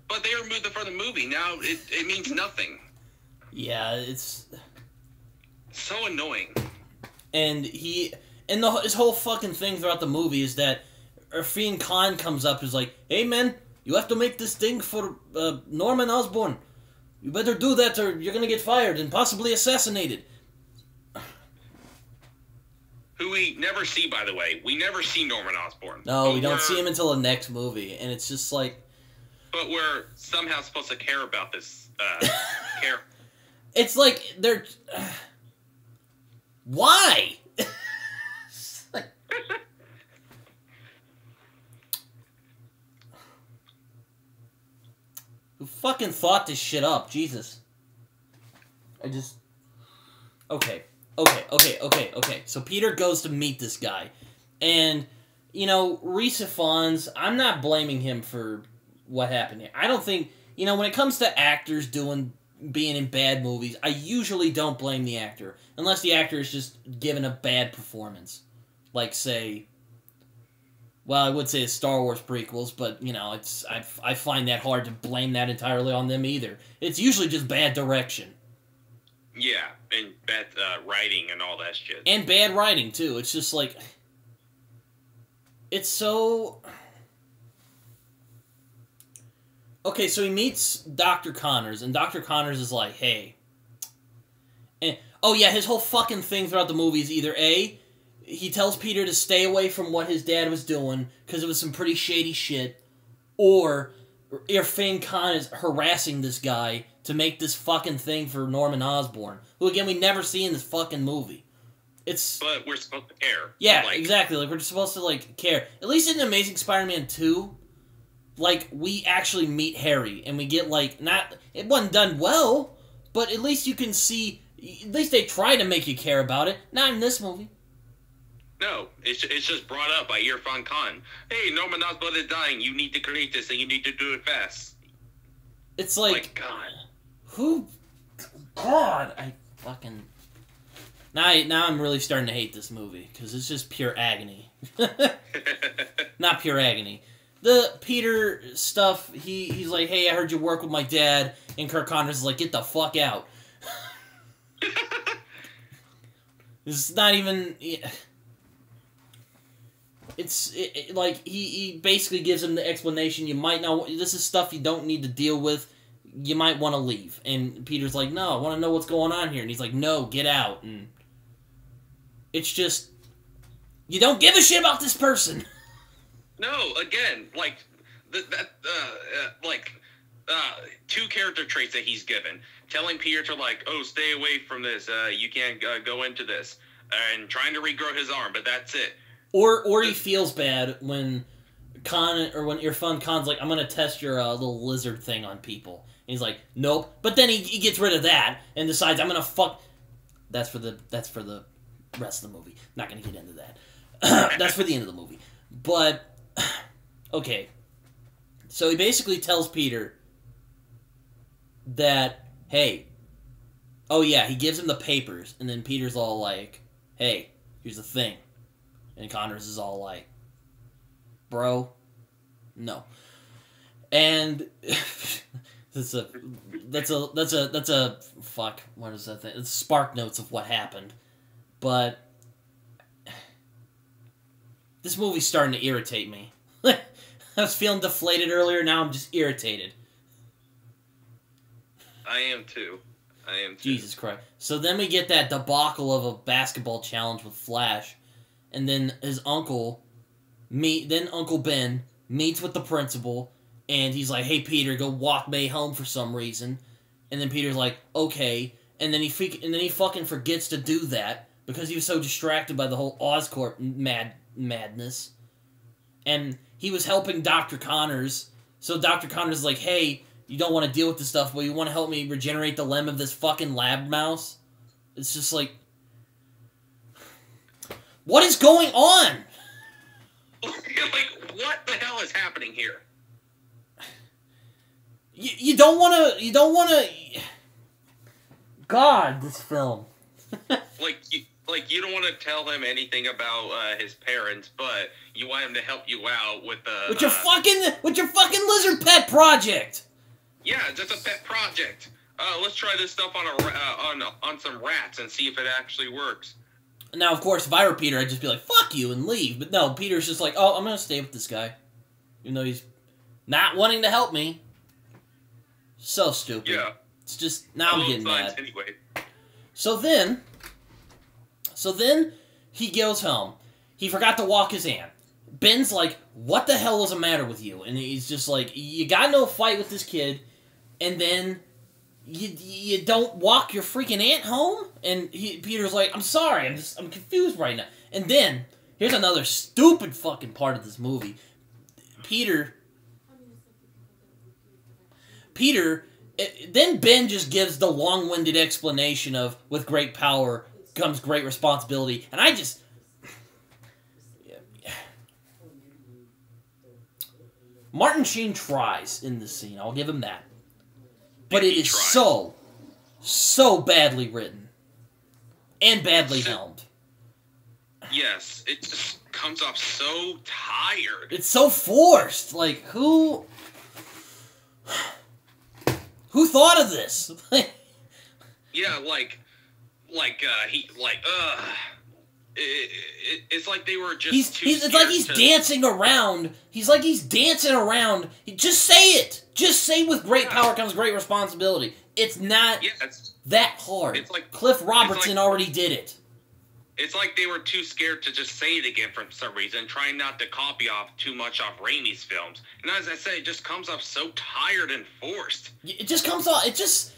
but they removed it from the movie. Now it means nothing. Yeah, it's so annoying. And his whole fucking thing throughout the movie is that Irrfan Khan comes up and is like, hey man, you have to make this thing for Norman Osborn. You better do that or you're gonna get fired and possibly assassinated. Who we never see, by the way. We never see Norman Osborn. No, we don't see him until the next movie, and it's just like... But we're somehow supposed to care about this, It's like, they're... Why? Who fucking thought this shit up? Jesus. Okay. So Peter goes to meet this guy. And, Rhys Ifans, I'm not blaming him for what happened here. I don't think, when it comes to actors being in bad movies, I usually don't blame the actor. Unless the actor is just given a bad performance. Like, say... Well, I would say it's Star Wars prequels, but, I find that hard to blame that entirely on them either. It's usually just bad direction. Yeah, and bad writing and all that shit. And bad writing, too. It's just like... It's so... Okay, so he meets Dr. Connors, and Dr. Connors is like, hey... And, oh yeah, his whole fucking thing throughout the movie is either A, he tells Peter to stay away from what his dad was doing, because it was some pretty shady shit, or Irrfan Khan is harassing this guy to make this fucking thing for Norman Osborn, who, again, we never see in this fucking movie. But we're supposed to care. Yeah, exactly. Like, we're supposed to, care. At least in Amazing Spider-Man 2, we actually meet Harry, and we get, it wasn't done well, but at least you can see, at least they try to make you care about it. Not in this movie. No, it's just brought up by Irrfan Khan. Hey, Norman Osborn is dying. You need to create this, and you need to do it fast. It's like, God. Who? God, I fucking... Now I'm really starting to hate this movie, because it's just pure agony. Not pure agony. The Peter stuff, he's like, hey, I heard you work with my dad, and Curt Connors is like, get the fuck out. It's not even... He basically gives him the explanation, you might not... This is stuff you don't need to deal with. You might want to leave. And Peter's like, no, I want to know what's going on here. And he's like, no, get out. And it's just... You don't give a shit about this person. No, again, two character traits that he's given. Telling Peter to, oh, stay away from this. You can't go into this. And trying to regrow his arm, but that's it. Or he feels bad when Irrfan Khan's like, I'm gonna test your little lizard thing on people. And he's like, nope. But then he gets rid of that and decides, I'm gonna fuck... That's for the rest of the movie. Not gonna get into that. That's for the end of the movie. But okay, so he basically tells Peter that, hey, oh yeah, he gives him the papers, and then Peter's all like, hey, here's the thing, and Connors is all like, bro, no, and that's a fuck. What is that thing? It's spark notes of what happened, but this movie's starting to irritate me. I was feeling deflated earlier. Now I'm just irritated. I am too. Jesus Christ. So then we get that debacle of a basketball challenge with Flash, and then his uncle, Uncle Ben meets with the principal, and he's like, hey, Peter, go walk May home for some reason. And then Peter's like, okay. And then he fucking forgets to do that because he was so distracted by the whole Oscorp madness. And he was helping Dr. Connors. So Dr. Connors is like, hey, you don't want to deal with this stuff, but you want to help me regenerate the limb of this fucking lab mouse? It's just like, what is going on? Like, what the hell is happening here? You don't want to... God, this film. You don't want to tell him anything about his parents, but you want him to help you out with the... With your fucking lizard pet project! Yeah, just a pet project. Let's try this stuff on some rats and see if it actually works. Now, of course, if I were Peter, I'd just be like, fuck you, and leave. But no, Peter's just like, oh, I'm going to stay with this guy. Even though he's not wanting to help me. So stupid. Yeah. It's just, now I'm getting mad. Anyway. So then, he goes home. He forgot to walk his aunt. Ben's like, what the hell is the matter with you? And he's just like, you got no fight with this kid, and then you don't walk your freaking aunt home? And Peter's like, I'm sorry, I'm confused right now. And then, here's another stupid fucking part of this movie. Then Ben just gives the long-winded explanation of, with great power comes great responsibility. And I just... Martin Sheen tries in this scene, I'll give him that. But it is so badly written. And badly helmed. Yes, it just comes off so tired. It's so forced. Like, who thought of this? Yeah, it's like they were just it's like he's dancing around. He's like he's dancing around. Just say it. Just say with great power comes great responsibility. It's not that hard. It's like Cliff Robertson already did it. It's like they were too scared to just say it again for some reason, trying not to copy too much off Raimi's films. And as I say, it just comes off so tired and forced. It just comes off. It's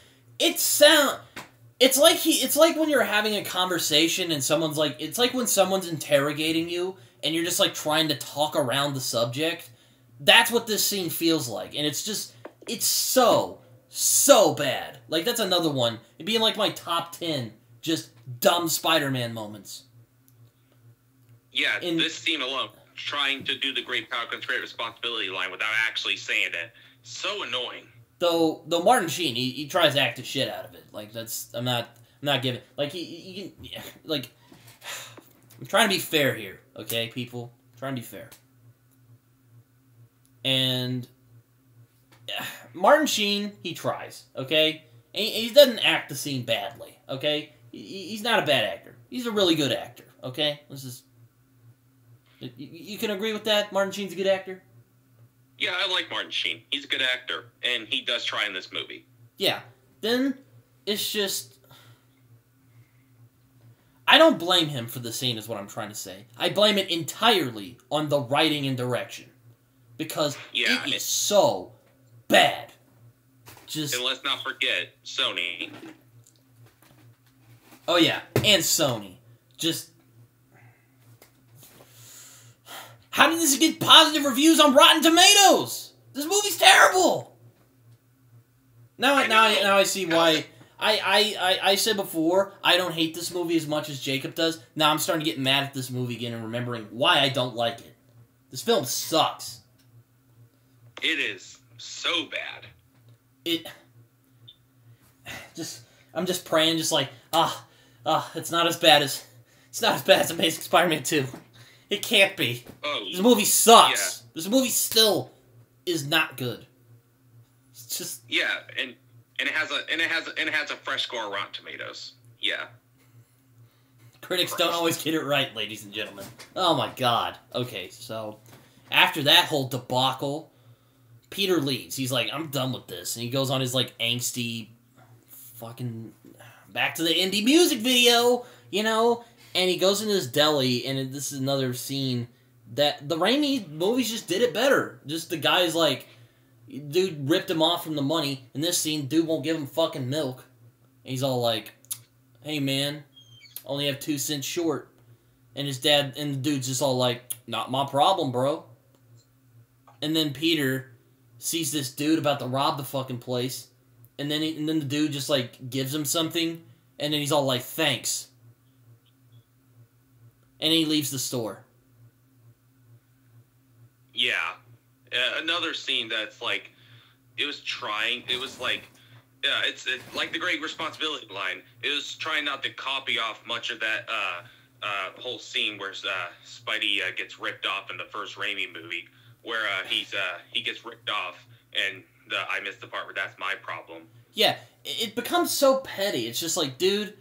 like when you're having a conversation and someone's like, it's like when someone's interrogating you and you're just like trying to talk around the subject. That's what this scene feels like. And it's so bad. Like, that's another one. It'd be in like my top 10 just dumb Spider-Man moments. Yeah, this scene alone, trying to do the great power comes great responsibility line without actually saying it. So annoying. Though Martin Sheen, he tries to act the shit out of it. Like, I'm not giving, like, I'm trying to be fair here, okay, people? I'm trying to be fair. And Martin Sheen, he tries, okay? And he doesn't act the scene badly, okay? He's not a bad actor. He's a really good actor, okay? You can agree with that? Martin Sheen's a good actor? Yeah, I like Martin Sheen. He's a good actor, and he does try in this movie. Yeah. Then, it's just... I don't blame him for the scene, is what I'm trying to say. I blame it entirely on the writing and direction. Because it is so bad. And let's not forget, Sony. Oh yeah, and Sony. Just... How did this get positive reviews on Rotten Tomatoes? This movie's terrible! Now I see why I said before, I don't hate this movie as much as Jacob does. Now I'm starting to get mad at this movie again and remembering why I don't like it. This film sucks. It is so bad. I'm just praying, just like, it's not as bad as Amazing Spider-Man 2. It can't be. Oh, this movie sucks. Yeah. This movie still is not good. It's just and it has a fresh score on Rotten Tomatoes. Yeah. Critics don't always get it right, ladies and gentlemen. Oh my god. Okay, so after that whole debacle, Peter leaves. He's like, I'm done with this, and he goes on his like angsty, fucking back to the indie music video, you know. And he goes into this deli, and this is another scene that the Raimi movies just did it better. Just the guy's like, dude ripped him off from the money. In this scene, dude won't give him fucking milk. And he's all like, hey man, only have 2 cents short. And his dad, and the dude's just all like, not my problem, bro. And then Peter sees this dude about to rob the fucking place. And then the dude just like gives him something. And then he's all like, thanks. And he leaves the store. Yeah. Another scene that's like, it's like the great responsibility line. It was trying not to copy off much of that whole scene where Spidey gets ripped off in the first Raimi movie, where he gets ripped off, and I missed the part where that's my problem. Yeah, it becomes so petty. It's just like, dude,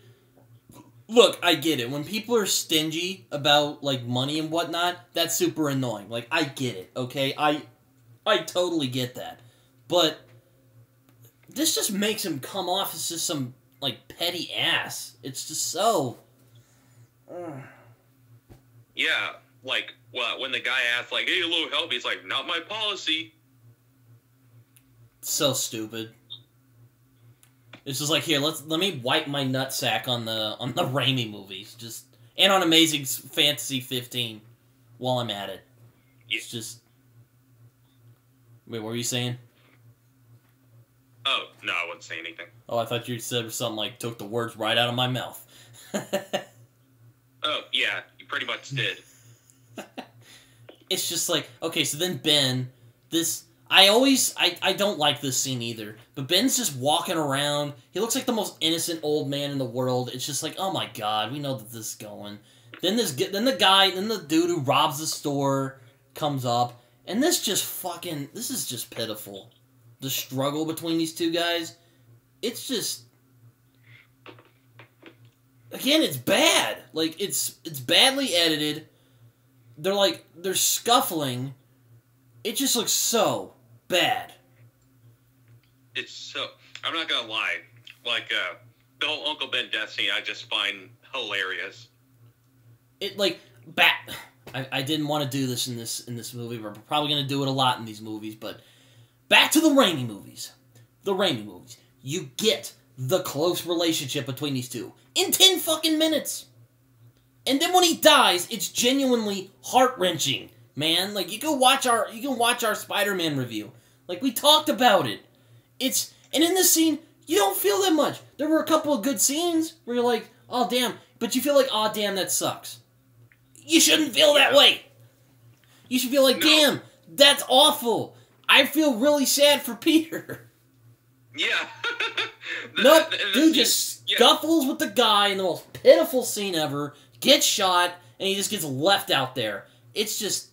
look, I get it. When people are stingy about, like, money and whatnot, that's super annoying. Like, I get it, okay? I totally get that. But this just makes him come off as just some, like, petty ass. It's just so... Yeah, like, when the guy asks, like, hey, a little help, he's like, not my policy. So stupid. It's just like, here, let me wipe my nutsack on the Raimi movies, and on Amazing Fantasy 15 while I'm at it. Yeah. It's just... Wait, what were you saying? Oh, no, I wouldn't say anything. Oh, I thought you said something like, took the words right out of my mouth. Oh, yeah, you pretty much did. It's just like, okay, so then Ben, I don't like this scene either, but Ben's just walking around. He looks like the most innocent old man in the world. It's just like, oh my god, we know that this is going. Then the dude who robs the store comes up, and this is just pitiful. The struggle between these two guys, it's just, again, it's bad. Like, it's badly edited. They're scuffling. It just looks so bad. I'm not gonna lie, like, the whole Uncle Ben death scene I just find hilarious. I didn't want to do this in this movie. We're probably gonna do it a lot in these movies, but back to the Raimi movies. The Raimi movies. You get the close relationship between these two in 10 fucking minutes. And then when he dies, it's genuinely heart-wrenching, man. Like, you can watch our Spider-Man review. Like, we talked about it. And in this scene, you don't feel that much. There were a couple of good scenes where you're like, oh damn, but you feel like, oh damn, that sucks. You shouldn't feel that way. You should feel like, damn, that's awful. I feel really sad for Peter. Yeah. Nope, dude just scuffles with the guy in the most pitiful scene ever, gets shot, and he just gets left out there. It's just...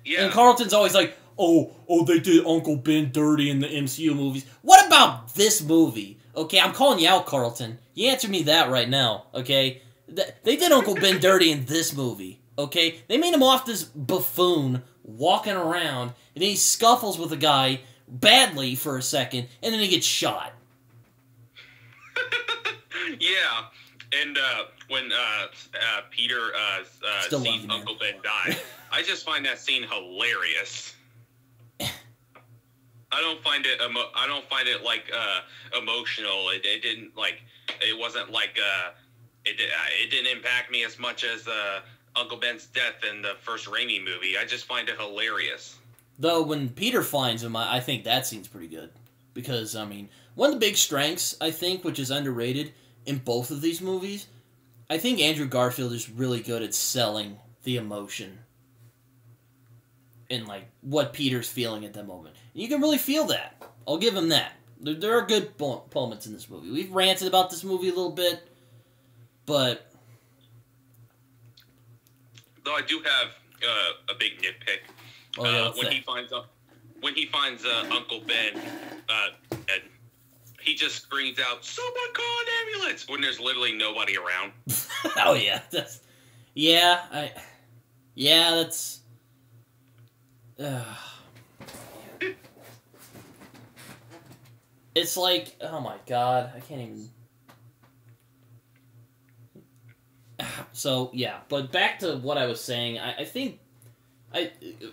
Yeah. And Carlton's always like, oh, they did Uncle Ben dirty in the MCU movies. What about this movie? Okay, I'm calling you out, Carlton. You answer me that right now, okay? They did Uncle Ben dirty in this movie, okay? They made him off this buffoon walking around, and then he scuffles with a guy badly for a second, and then he gets shot. Yeah, and when Peter sees Uncle Ben die, I just find that scene hilarious. I don't find it like emotional. It didn't like. It wasn't like. It didn't impact me as much as Uncle Ben's death in the first Raimi movie. I just find it hilarious. Though when Peter finds him, I think that scene's pretty good. Because, I mean, one of the big strengths, I think, which is underrated in both of these movies, I think Andrew Garfield is really good at selling the emotion and, like, what Peter's feeling at that moment. And you can really feel that. I'll give him that. There are good moments in this movie. We've ranted about this movie a little bit, but... Though I do have a big nitpick. Oh, yeah, when he finds Uncle Ben, and he just screams out, "Someone call an ambulance!" when there's literally nobody around. Oh yeah, that's it's like, oh my god, I can't even. So yeah, but back to what I was saying, I think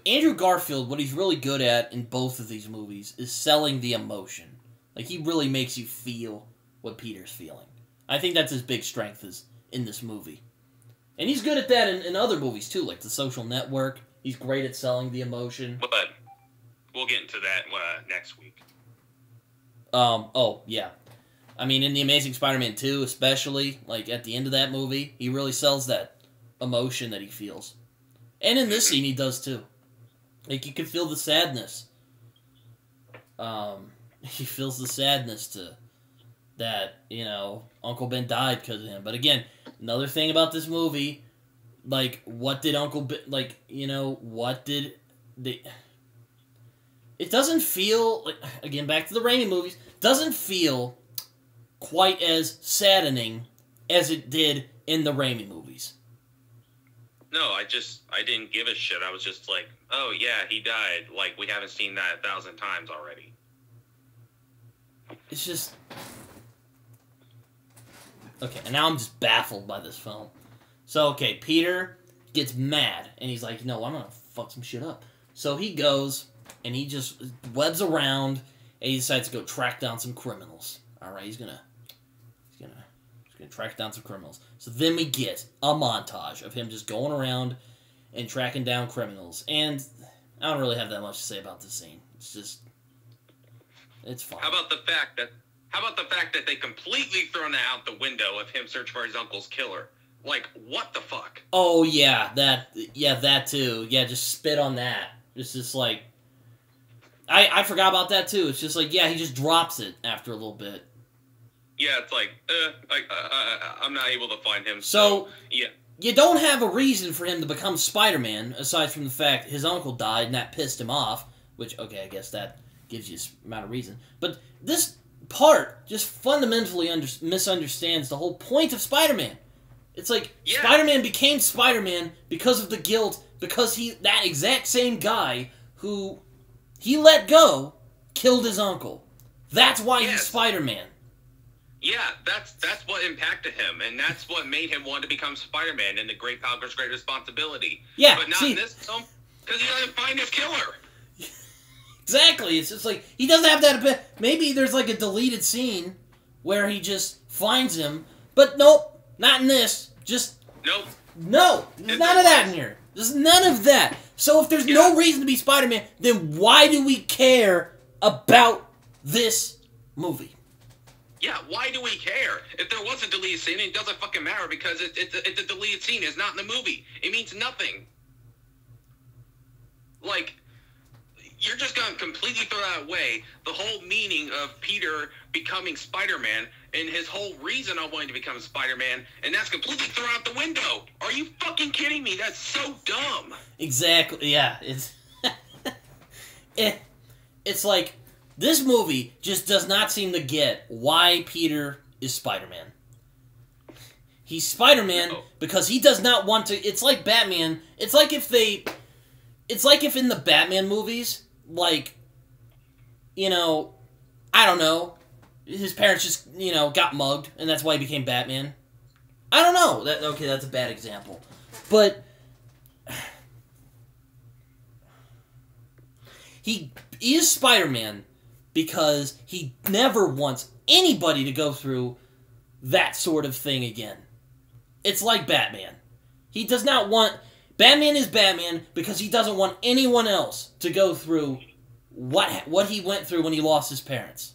Andrew Garfield, what he's really good at in both of these movies is selling the emotion. Like, he really makes you feel what Peter's feeling. I think that's his big strength is in this movie. And he's good at that in other movies, too, like The Social Network. He's great at selling the emotion. But we'll get into that next week. Oh, yeah. I mean, in The Amazing Spider-Man 2, especially, like, at the end of that movie, he really sells that emotion that he feels. And in this scene, he does, too. Like, you can feel the sadness. He feels the sadness to that, you know, Uncle Ben died because of him. But again, another thing about this movie, like, what did Uncle Ben, like, you know, what did they... It doesn't feel, like, again, back to the Raimi movies, doesn't feel quite as saddening as it did in the Raimi movies. No, I didn't give a shit. I was just like, oh yeah, he died. Like, we haven't seen that 1,000 times already. It's just... Okay, and now I'm just baffled by this film. So, okay, Peter gets mad, and he's like, no, I'm gonna fuck some shit up. So he goes, and he just webs around, and he decides to go track down some criminals. Alright, he's gonna track down some criminals. So then we get a montage of him just going around and tracking down criminals. And I don't really have that much to say about this scene. It's just... It's fine. How about the fact that they completely thrown that out the window of him search for his uncle's killer? Like, what the fuck? Oh yeah, that too. Yeah, just spit on that. It's just like, I forgot about that too. It's just like, yeah, he just drops it after a little bit. Yeah, it's like, I'm not able to find him. So yeah, you don't have a reason for him to become Spider-Man aside from the fact his uncle died and that pissed him off. Which, okay, I guess that gives you a amount of reason. But this part just fundamentally misunderstands the whole point of Spider-Man. It's like, yeah. Spider-Man became Spider-Man because of the guilt, because that exact same guy who he let go killed his uncle. That's why he's Spider-Man. Yeah, that's what impacted him, and that's what made him want to become Spider-Man in the Great Power Comes Great Responsibility. Yeah, but not in this film, because he doesn't find his killer. Exactly, it's just like, he doesn't have that... Maybe there's like a deleted scene where he just finds him, but nope, not in this. Just... Nope. No, there's none of that in here. There's none of that. So if there's no reason to be Spider-Man, then why do we care about this movie? Yeah, why do we care? If there was a deleted scene, it doesn't fucking matter because it's a deleted scene. It's not in the movie. It means nothing. Like, you're just going to completely throw that away, the whole meaning of Peter becoming Spider-Man and his whole reason on wanting to become Spider-Man, and that's completely thrown out the window. Are you fucking kidding me? That's so dumb. Exactly, yeah. It's like... This movie just does not seem to get why Peter is Spider-Man. He's Spider-Man because he does not want to... It's like Batman. It's like if in the Batman movies, like, you know, I don't know, his parents just, you know, got mugged, and that's why he became Batman. I don't know. Okay, that's a bad example. But... he is Spider-Man because he never wants anybody to go through that sort of thing again. It's like Batman. He does not want... Batman is Batman because he doesn't want anyone else to go through what he went through when he lost his parents.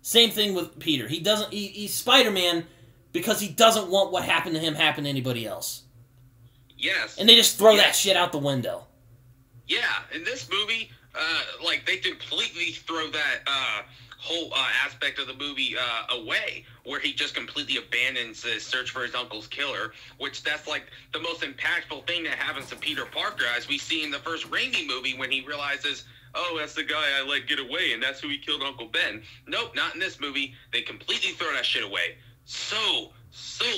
Same thing with Peter. He's Spider-Man because he doesn't want what happened to him happen to anybody else. Yes. And they just throw that shit out the window. Yeah, in this movie, they completely throw that whole aspect of the movie away, where he just completely abandons his search for his uncle's killer, which that's like the most impactful thing that happens to Peter Parker, as we see in the first Raimi movie when he realizes, oh, that's the guy I let get away, and that's who he killed Uncle Ben. Nope, not in this movie. They completely throw that shit away. So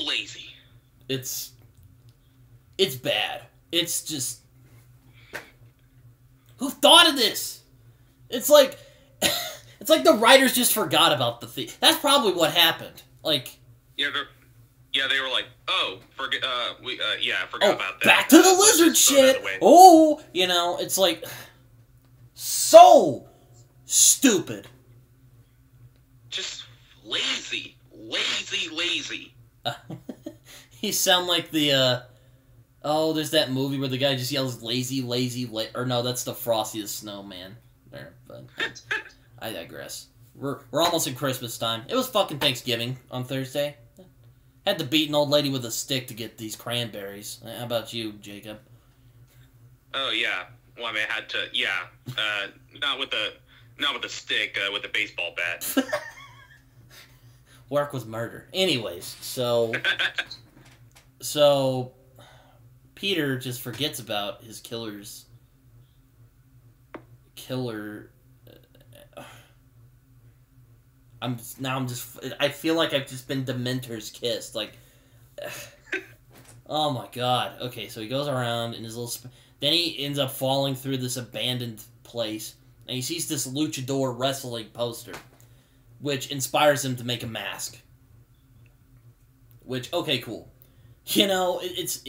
lazy. It's bad. It's just... Who thought of this? It's like... It's like the writers just forgot about the thing. That's probably what happened. Like... Yeah, they were like, oh, forgot about that. Back to the lizard shit! Oh! You know, it's like... So stupid. Just lazy. You sound like the, there's that movie where the guy just yells lazy, or no, that's the Frosty the Snowman. There, but I digress. We're almost in Christmas time. It was fucking Thanksgiving on Thursday. Had to beat an old lady with a stick to get these cranberries. How about you, Jacob? Oh, yeah. Well, I mean, I had to, not with a stick, with a baseball bat. Work with murder. Anyways, so Peter just forgets about his killer. I feel like I've just been Dementor's kissed. Like, oh my god. Okay, so he goes around in his little. Then he ends up falling through this abandoned place, and he sees this luchador wrestling poster, which inspires him to make a mask. Which, okay, cool. You know, here's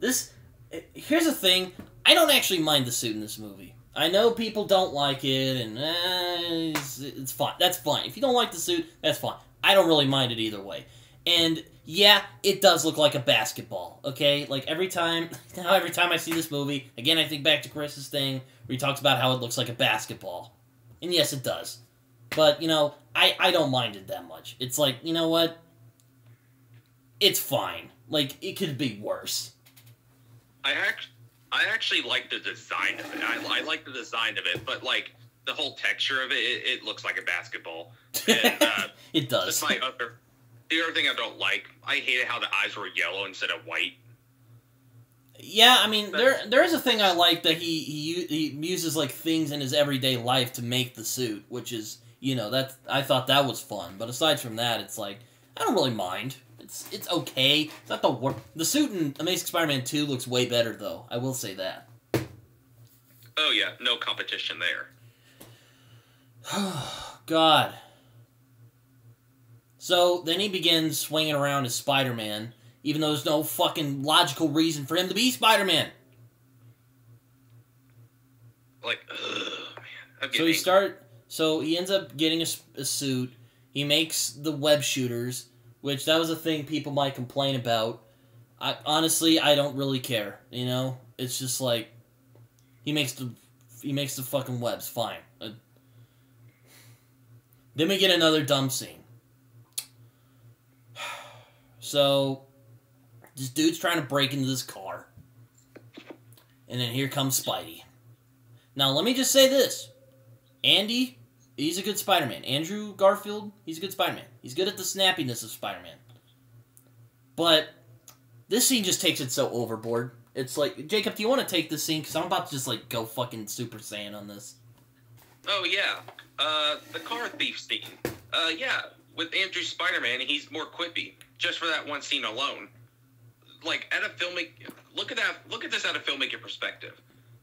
the thing. I don't actually mind the suit in this movie. I know people don't like it, and it's fine. That's fine. If you don't like the suit, that's fine. I don't really mind it either way. And yeah, it does look like a basketball, okay? Like, every time I see this movie, again, I think back to Chris's thing, where he talks about how it looks like a basketball. And yes, it does. But, you know, I don't mind it that much. It's like, you know what? It's fine. Like, it could be worse. I actually like the design of it. I like the design of it, but, like, the whole texture of it looks like a basketball. And, it does. The other thing I don't like, I hated how the eyes were yellow instead of white. Yeah, I mean, there is a thing I like that he uses, like, things in his everyday life to make the suit, which is, you know, I thought that was fun. But aside from that, it's like, I don't really mind. It's okay. It's not the worst. The suit in Amazing Spider-Man 2 looks way better, though. I will say that. Oh, yeah. No competition there. God. So, then he begins swinging around as Spider-Man, even though there's no fucking logical reason for him to be Spider-Man. Like, man. So he ends up getting a suit. He makes the web shooters, which that was a thing people might complain about. Honestly, I don't really care, you know? It's just like, he makes the fucking webs, fine. Then we get another dumb scene. So, this dude's trying to break into this car. And then here comes Spidey. Now, let me just say this. Andy, he's a good Spider-Man. Andrew Garfield, he's a good Spider-Man. He's good at the snappiness of Spider-Man. But, this scene just takes it so overboard. It's like, Jacob, do you want to take this scene? Because I'm about to just, like, go fucking Super Saiyan on this. Oh, yeah. The car thief scene. Yeah. With Andrew Spider-Man, he's more quippy. Just for that one scene alone. Like, look at this out of filmmaker perspective.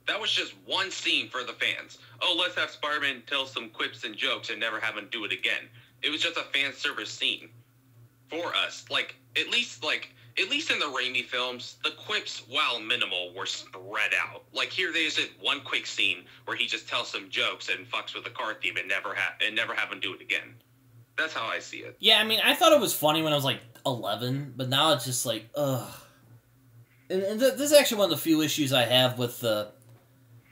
That was just one scene for the fans. Oh, let's have Spider-Man tell some quips and jokes and never have him do it again. It was just a fan service scene for us. Like, at least in the Raimi films, the quips, while minimal, were spread out. Like, here there's one quick scene where he just tells some jokes and fucks with the car thief and never have him do it again. That's how I see it. Yeah, I mean, I thought it was funny when I was, like, 11, but now it's just like, ugh. And this is actually one of the few issues I have with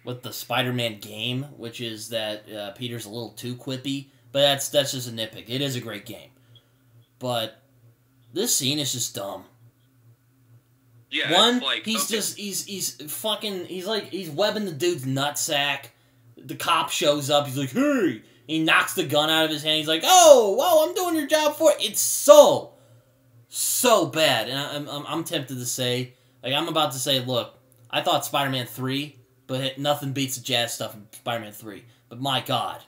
with the Spider-Man game, which is that Peter's a little too quippy, but that's just a nitpick. It is a great game. But this scene is just dumb. Yeah, One, it's like, he's okay. just, he's webbing the dude's nutsack. The cop shows up, he's like, hey! He knocks the gun out of his hand, he's like, oh, whoa, I'm doing your job for it. It's so bad. And I'm tempted to say, like, I'm about to say, look, I thought Spider-Man 3, but nothing beats the jazz stuff in Spider-Man 3. But my God.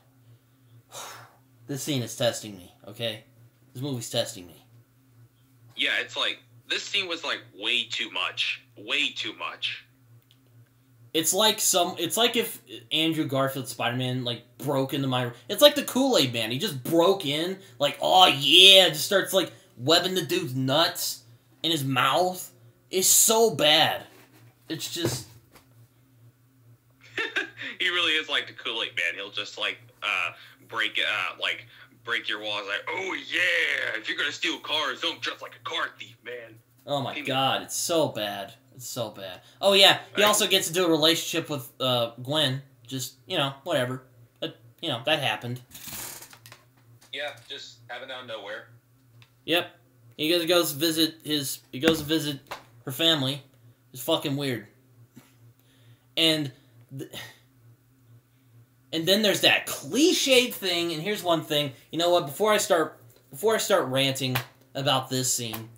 This scene is testing me, okay? This movie's testing me. Yeah, it's like, this scene was like way too much. Way too much. It's like if Andrew Garfield Spider-Man, like, broke into my... It's like the Kool-Aid Man. He just broke in, like, oh yeah, just starts, like, webbing the dude's nuts in his mouth. It's so bad. It's just... He really is like the Kool-Aid Man. He'll just, like, break your walls, like, oh yeah, if you're gonna steal cars, don't dress like a car thief, man. Oh my God, it's so bad. It's so bad. Oh yeah, he also gets into a relationship with Gwen. Just, whatever. But, that happened. Yeah, just happened out of nowhere. Yep. He goes to visit her family. It's fucking weird. And then there's that cliched thing, and here's one thing. You know what, before I start ranting about this scene,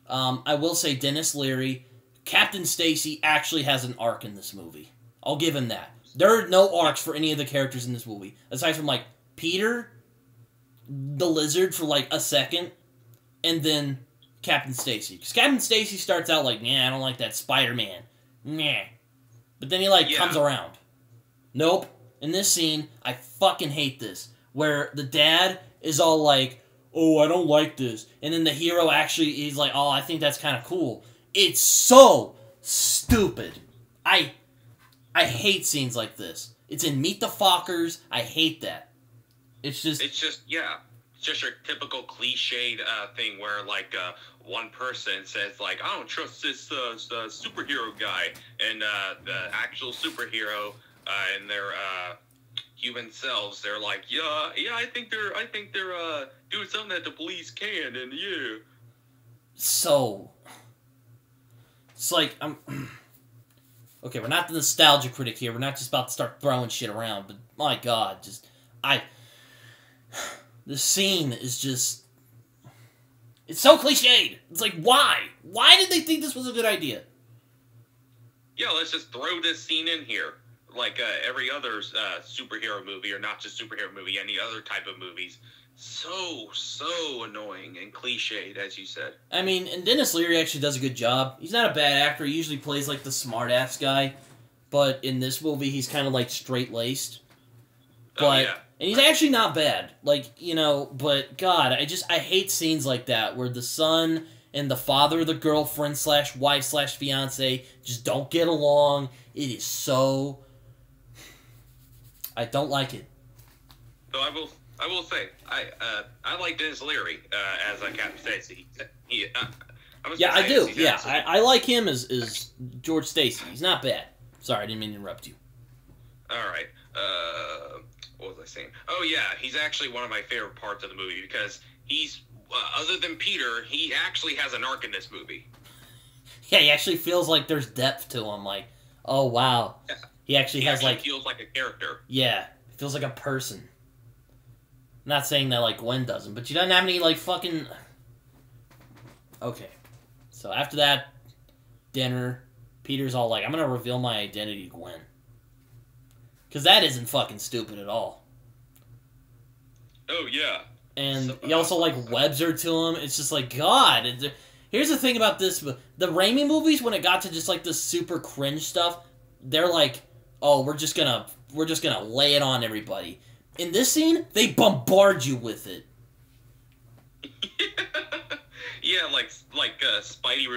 I will say Denis Leary, Captain Stacy actually has an arc in this movie. I'll give him that. There are no arcs for any of the characters in this movie. Aside from, like, Peter, the Lizard for, like, a second, and then Captain Stacy. Because Captain Stacy starts out like, nah, I don't like that Spider-Man. Nah. But then he, comes around. Nope. In this scene, I fucking hate this. Where the dad is all like, oh, I don't like this. And then the hero actually, he's like, oh, I think that's kind of cool. It's so stupid. I hate scenes like this. It's in Meet the Fockers. I hate that. It's just your typical cliched thing where, like, one person says, like, I don't trust this superhero guy, and the actual superhero and their human selves, they're like, yeah, I think they're doing something that the police can, and yeah. So, it's like, okay, we're not the nostalgia critic here. We're not just about to start throwing shit around, but my God, the scene is just, it's so cliched. It's like, why? Why did they think this was a good idea? Yeah, let's just throw this scene in here. Like every other superhero movie, or not just superhero movie, any other type of movies. So annoying and cliched, as you said. I mean, and Denis Leary actually does a good job. He's not a bad actor. He usually plays, like, the smart-ass guy. But in this movie, he's kind of, like, straight-laced. But, and he's actually not bad. Like, but, God, I hate scenes like that, where the son and the father of the girlfriend / wife / fiance just don't get along. It is so... I don't like it. So I will say I like Denis Leary as Captain Stacy. I do. Yeah, I like him as George Stacy. He's not bad. Sorry, I didn't mean to interrupt you. All right. What was I saying? Oh yeah, he's actually one of my favorite parts of the movie because he's other than Peter, he actually has an arc in this movie. Yeah, he actually feels like there's depth to him. Like, oh wow. Yeah. He actually feels like a character. Yeah, he feels like a person. I'm not saying that, like, Gwen doesn't, but she doesn't have any, like, fucking... Okay. So after that dinner, Peter's all like, I'm gonna reveal my identity to Gwen. Because that isn't fucking stupid at all. Oh, yeah. And he also, like, webs her to him. It's just like, God. Here's the thing about this. The Raimi movies, when it got to just, like, the super cringe stuff, they're like, oh, we're just gonna lay it on everybody. In this scene, they bombard you with it. Yeah, like Spidey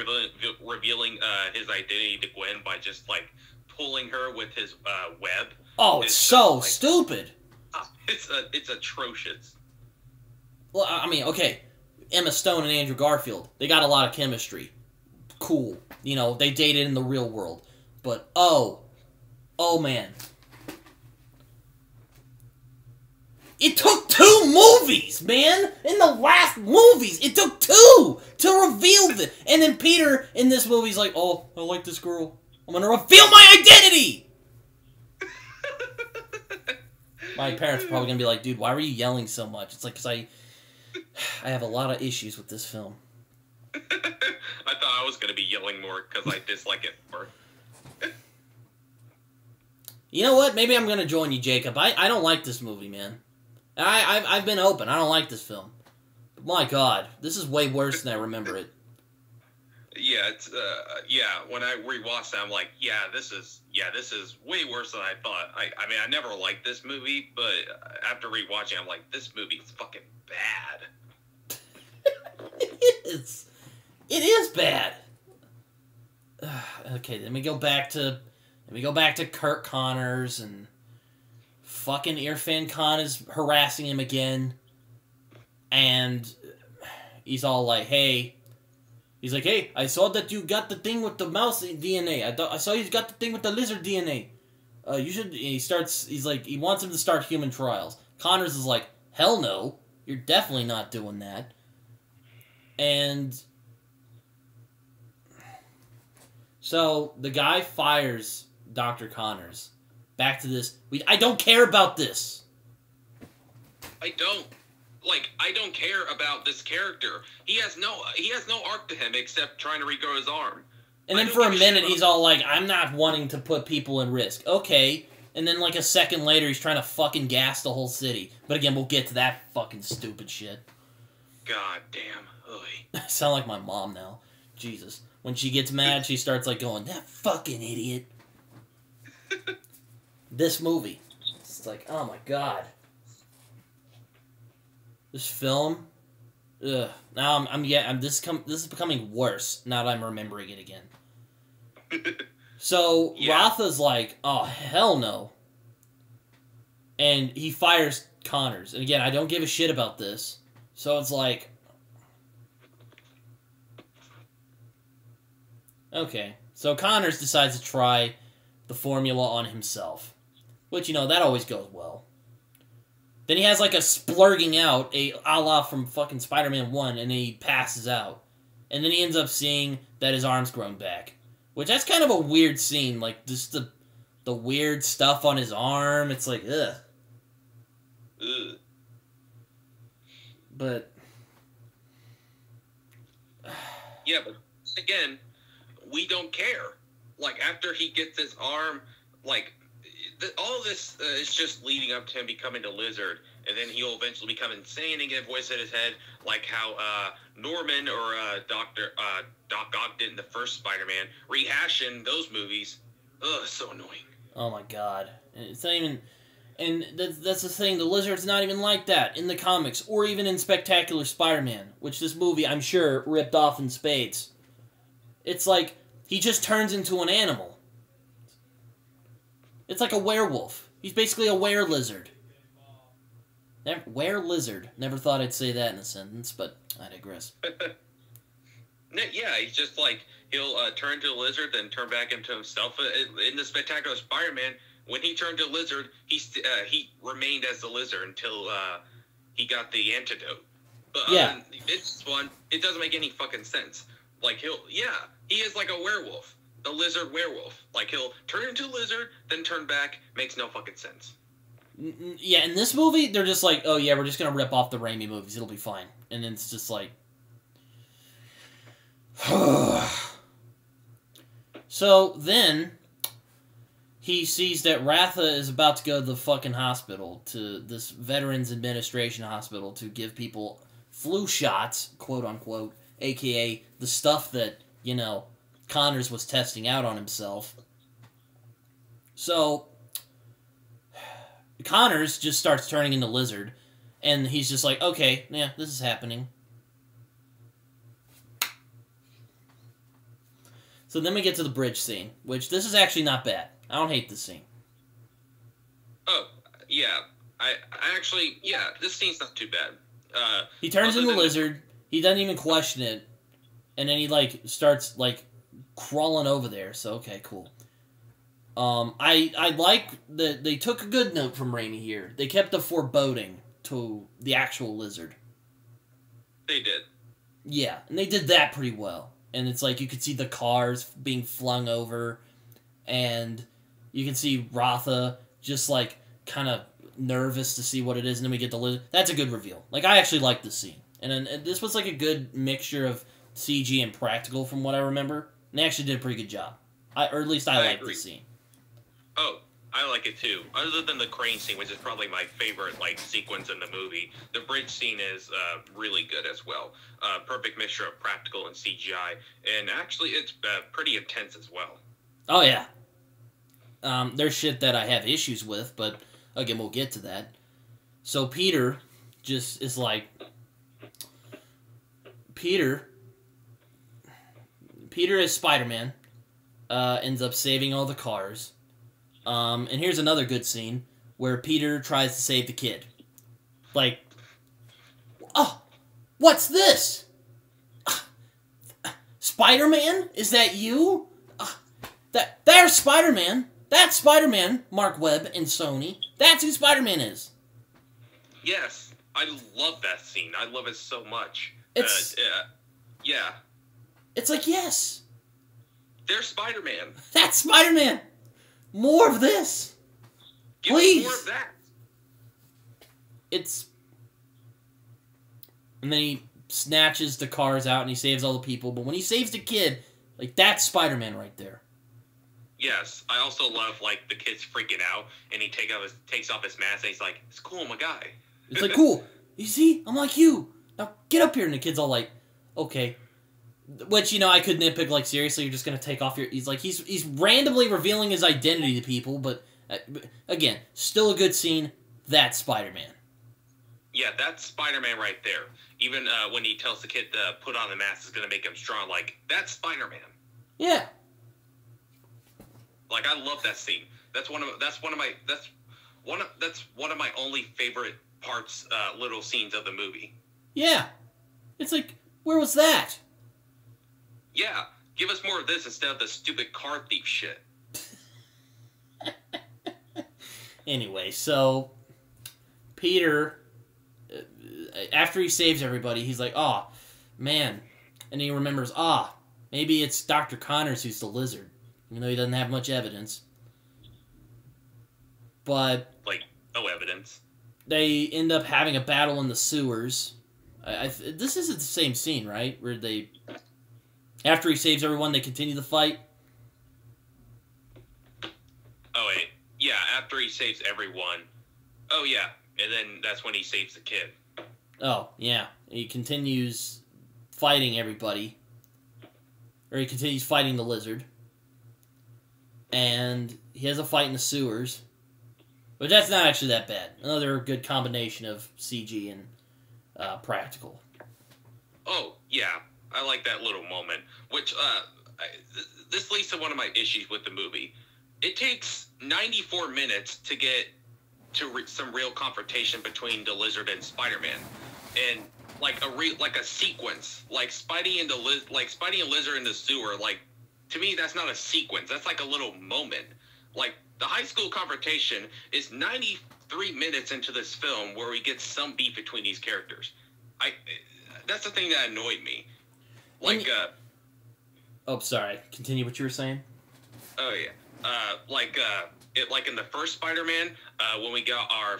revealing his identity to Gwen by just, like, pulling her with his web. Oh, it's so stupid. It's atrocious. Well, I mean, okay, Emma Stone and Andrew Garfield, they got a lot of chemistry. Cool. They dated in the real world. But, Oh, man. It took 2 movies, man! In the last movies! It took 2 to reveal this! And then Peter, in this movie, is like, oh, I like this girl. I'm gonna reveal my identity! My parents are probably gonna be like, dude, why were you yelling so much? It's like, because I have a lot of issues with this film. I thought I was gonna be yelling more because I dislike it more. You know what? Maybe I'm gonna join you, Jacob. I don't like this movie, man. I've been open. I don't like this film. But my God, this is way worse than I remember it. Yeah, it's when I rewatched it, I'm like, this is way worse than I thought. I mean, I never liked this movie, but after rewatching, I'm like, this movie is fucking bad. It is bad. Okay, then we go back to Kurt Connors, and fucking Irrfan Khan is harassing him again, and he's all like, hey, I saw that you got the thing with the mouse DNA. I saw you got the thing with the lizard DNA. You should. He wants him to start human trials. Connors is like, hell no, you're definitely not doing that. And so the guy fires Dr. Connors. Back to this. I don't care about this. I don't care about this character. He has no arc to him except trying to regrow his arm. And then for a minute he's all like, I'm not wanting to put people in risk. Okay. And then like a second later he's trying to fucking gas the whole city. But again, we'll get to that fucking stupid shit. God damn. I sound like my mom now. Jesus. When she gets mad, she starts like going, that fucking idiot. This movie. It's like, oh my God. This film. Ugh. Now this is becoming worse now that I'm remembering it again. So Ratha's like, oh hell no. And he fires Connors. And again, I don't give a shit about this. So it's like, okay. So Connors decides to try the formula on himself. Which, that always goes well. Then he has like a splurging out, a la from fucking Spider-Man 1, and then he passes out. And then he ends up seeing that his arm's grown back. Which, that's kind of a weird scene. Like, just the weird stuff on his arm. It's like, ugh. Ugh. But... yeah, but again, we don't care. Like, after he gets his arm, like... all of this is just leading up to him becoming the Lizard, and then he'll eventually become insane and get a voice in his head, like how Norman or Doc Ock did in the first Spider-Man, rehashing those movies. Ugh, so annoying. Oh my God. It's not even... And that's the thing, the Lizard's not even like that in the comics, or even in Spectacular Spider-Man, which this movie, I'm sure, ripped off in spades. It's like, he just turns into an animal. It's like a werewolf. He's basically a were-lizard. Were-lizard. Never thought I'd say that in a sentence, but I digress. Yeah, he's just like, he'll turn to a lizard, then turn back into himself. In the Spectacular Spider-Man, when he turned to a lizard, he remained as the lizard until he got the antidote. But yeah. This one, it doesn't make any fucking sense. Like, he is like a werewolf. The lizard werewolf. Like, he'll turn into a lizard, then turn back. Makes no fucking sense. Yeah, in this movie, they're just like, oh yeah, we're just gonna rip off the Raimi movies. It'll be fine. And then it's just like... So, then... he sees that Ratha is about to go to the fucking hospital, to this Veterans Administration hospital, to give people flu shots, quote-unquote, a.k.a. the stuff that, Connors was testing out on himself. So, Connors just starts turning into Lizard, and he's just like, okay, yeah, this is happening. So then we get to the bridge scene, which this is actually not bad. I don't hate this scene. Oh, yeah. I actually, this scene's not too bad. He turns into a lizard, he doesn't even question it, and then he, starts, crawling over there, so okay, cool. I like that they took a good note from Raimi here. They kept the foreboding to the actual lizard. They did. Yeah, and they did that pretty well. And it's like you could see the cars being flung over, and you can see Rotha just like kind of nervous to see what it is, and then we get the lizard. That's a good reveal. Like, I actually like this scene. And this was like a good mixture of CG and practical from what I remember. And they actually did a pretty good job. Or at least I like this scene. Oh, I like it too. Other than the crane scene, which is probably my favorite like sequence in the movie, the bridge scene is really good as well. Perfect mixture of practical and CGI, and actually it's pretty intense as well. Oh yeah. There's shit that I have issues with, but again, we'll get to that. So Peter just is like, Peter as Spider-Man ends up saving all the cars. And here's another good scene where Peter tries to save the kid. Like, oh, what's this? Spider-Man? Is that you? There's Spider-Man. That's Spider-Man, Marc Webb and Sony. That's who Spider-Man is. Yes, I love that scene. I love it so much. Yeah. It's like, yes. There's Spider-Man. That's Spider-Man. More of this. Please. Give us more of that. And then he snatches the cars out and he saves all the people. But when he saves the kid, like, that's Spider-Man right there. Yes, I also love, like, the kid's freaking out, and he takes off his mask, and he's like, it's cool, I'm a guy. It's like, cool. You see? I'm like you. Now, get up here. And the kid's all like, okay. Which, you know, I could nitpick, like, seriously, you're just going to take off your... He's like, he's randomly revealing his identity to people, but, again, still a good scene. That's Spider-Man. Yeah, that's Spider-Man right there. Even when he tells the kid to put on the mask, it's going to make him strong. Like, that's Spider-Man. Yeah. Like, I love that scene. That's one of my only favorite parts, little scenes of the movie. Yeah. It's like, where was that? Yeah, give us more of this instead of the stupid car thief shit. Anyway, so Peter, after he saves everybody, he's like, oh, man. And he remembers, maybe it's Dr. Connors who's the lizard, even though he doesn't have much evidence. But... like, no evidence. They end up having a battle in the sewers. This isn't the same scene, right? Where they... After he saves everyone, they continue the fight? Oh, wait. Yeah, after he saves everyone. Oh, yeah. And then that's when he saves the kid. Oh, yeah. He continues fighting everybody. Or he continues fighting the lizard. And he has a fight in the sewers. But that's not actually that bad. Another good combination of CG and practical. Oh, yeah. I like that little moment. Which, this leads to one of my issues with the movie. It takes 94 minutes to get to some real confrontation between the lizard and Spider-Man. And, like, a sequence. Like, Spidey and Lizard in the sewer, like, to me, that's not a sequence. That's like a little moment. Like, the high school confrontation is 93 minutes into this film where we get some beef between these characters. That's the thing that annoyed me. Like, oh, sorry. Continue what you were saying. Oh, yeah. Like in the first Spider-Man, when we got our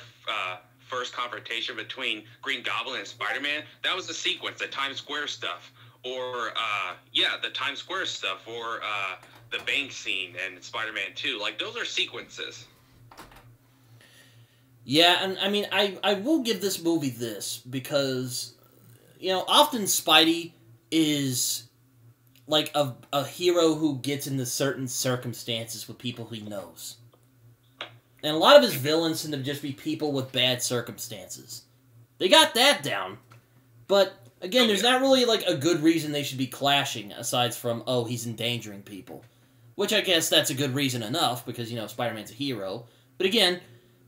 first confrontation between Green Goblin and Spider-Man, that was the sequence, the Times Square stuff. Or, the Times Square stuff. Or, the bank scene and Spider-Man 2. Like, those are sequences. Yeah, and I mean, I will give this movie this, because, you know, often Spidey is like a hero who gets into certain circumstances with people he knows. And a lot of his villains tend to just be people with bad circumstances. They got that down. But, again, there's not really, like, a good reason they should be clashing, aside from, oh, he's endangering people. Which I guess that's a good reason enough, because, you know, Spider-Man's a hero. But again,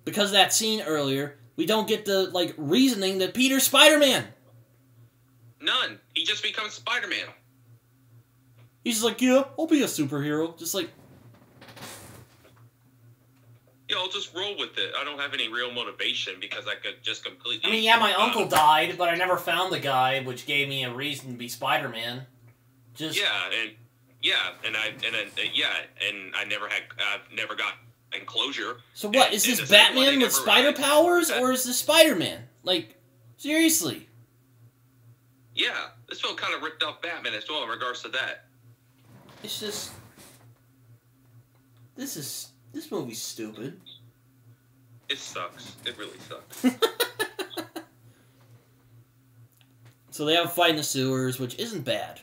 because of that scene earlier, we don't get the, like, reasoning that Peter's Spider-Man. None. He just becomes Spider-Man. He's just like, yeah, I'll be a superhero. Just like... Yeah, I'll just roll with it. I don't have any real motivation because I could just completely... I mean, yeah, my uncle died, but I never found the guy, which gave me a reason to be Spider-Man. Just... I've never got enclosure. So what, is this Batman with spider powers, or is this Spider-Man? Like, seriously. Yeah, this film kind of ripped off Batman as well in regards to that. It's just... This movie's stupid. It sucks. It really sucks. So they have a fight in the sewers, which isn't bad.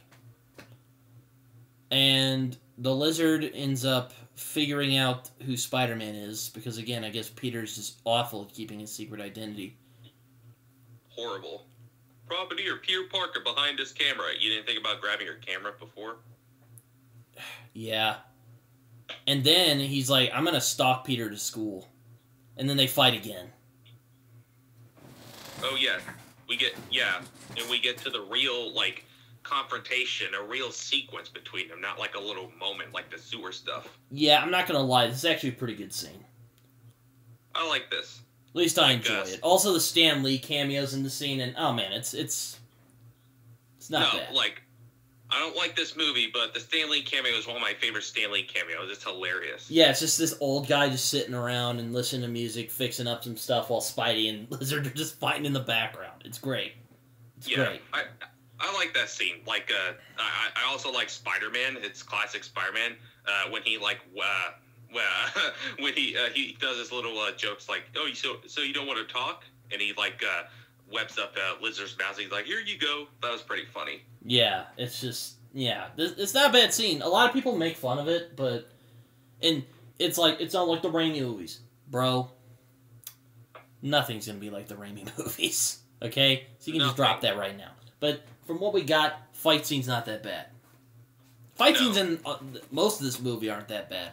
And the Lizard ends up figuring out who Spider-Man is, because again, I guess Peter's just awful at keeping his secret identity. Horrible. Property or Peter Parker behind this camera. You didn't think about grabbing your camera before? Yeah. And then he's like, I'm going to stalk Peter to school. And then they fight again. Oh, yeah. And we get to the real, like, confrontation, a real sequence between them, not like a little moment like the sewer stuff. Yeah, I'm not going to lie. This is actually a pretty good scene. I like this. At least I enjoy it. Also, the Stan Lee cameos in the scene, and oh man, it's not bad. Like, I don't like this movie, but the Stan Lee cameo is one of my favorite Stan Lee cameos. It's hilarious. Yeah, it's just this old guy just sitting around and listening to music, fixing up some stuff while Spidey and Lizard are just fighting in the background. It's great. It's great. I like that scene. Like, I also like Spider-Man. It's classic Spider-Man. When he like when he does his little jokes like, oh, so you don't want to talk, and he like webs up Lizard's mouth. He's like, here you go. That was pretty funny. Yeah, it's just it's not a bad scene. A lot of people make fun of it, but it's not like the Raimi movies, bro. Nothing's gonna be like the Raimi movies. Okay, so you can just drop that right now. But from what we got, fight scene's not that bad. Fight scenes in most of this movie aren't that bad.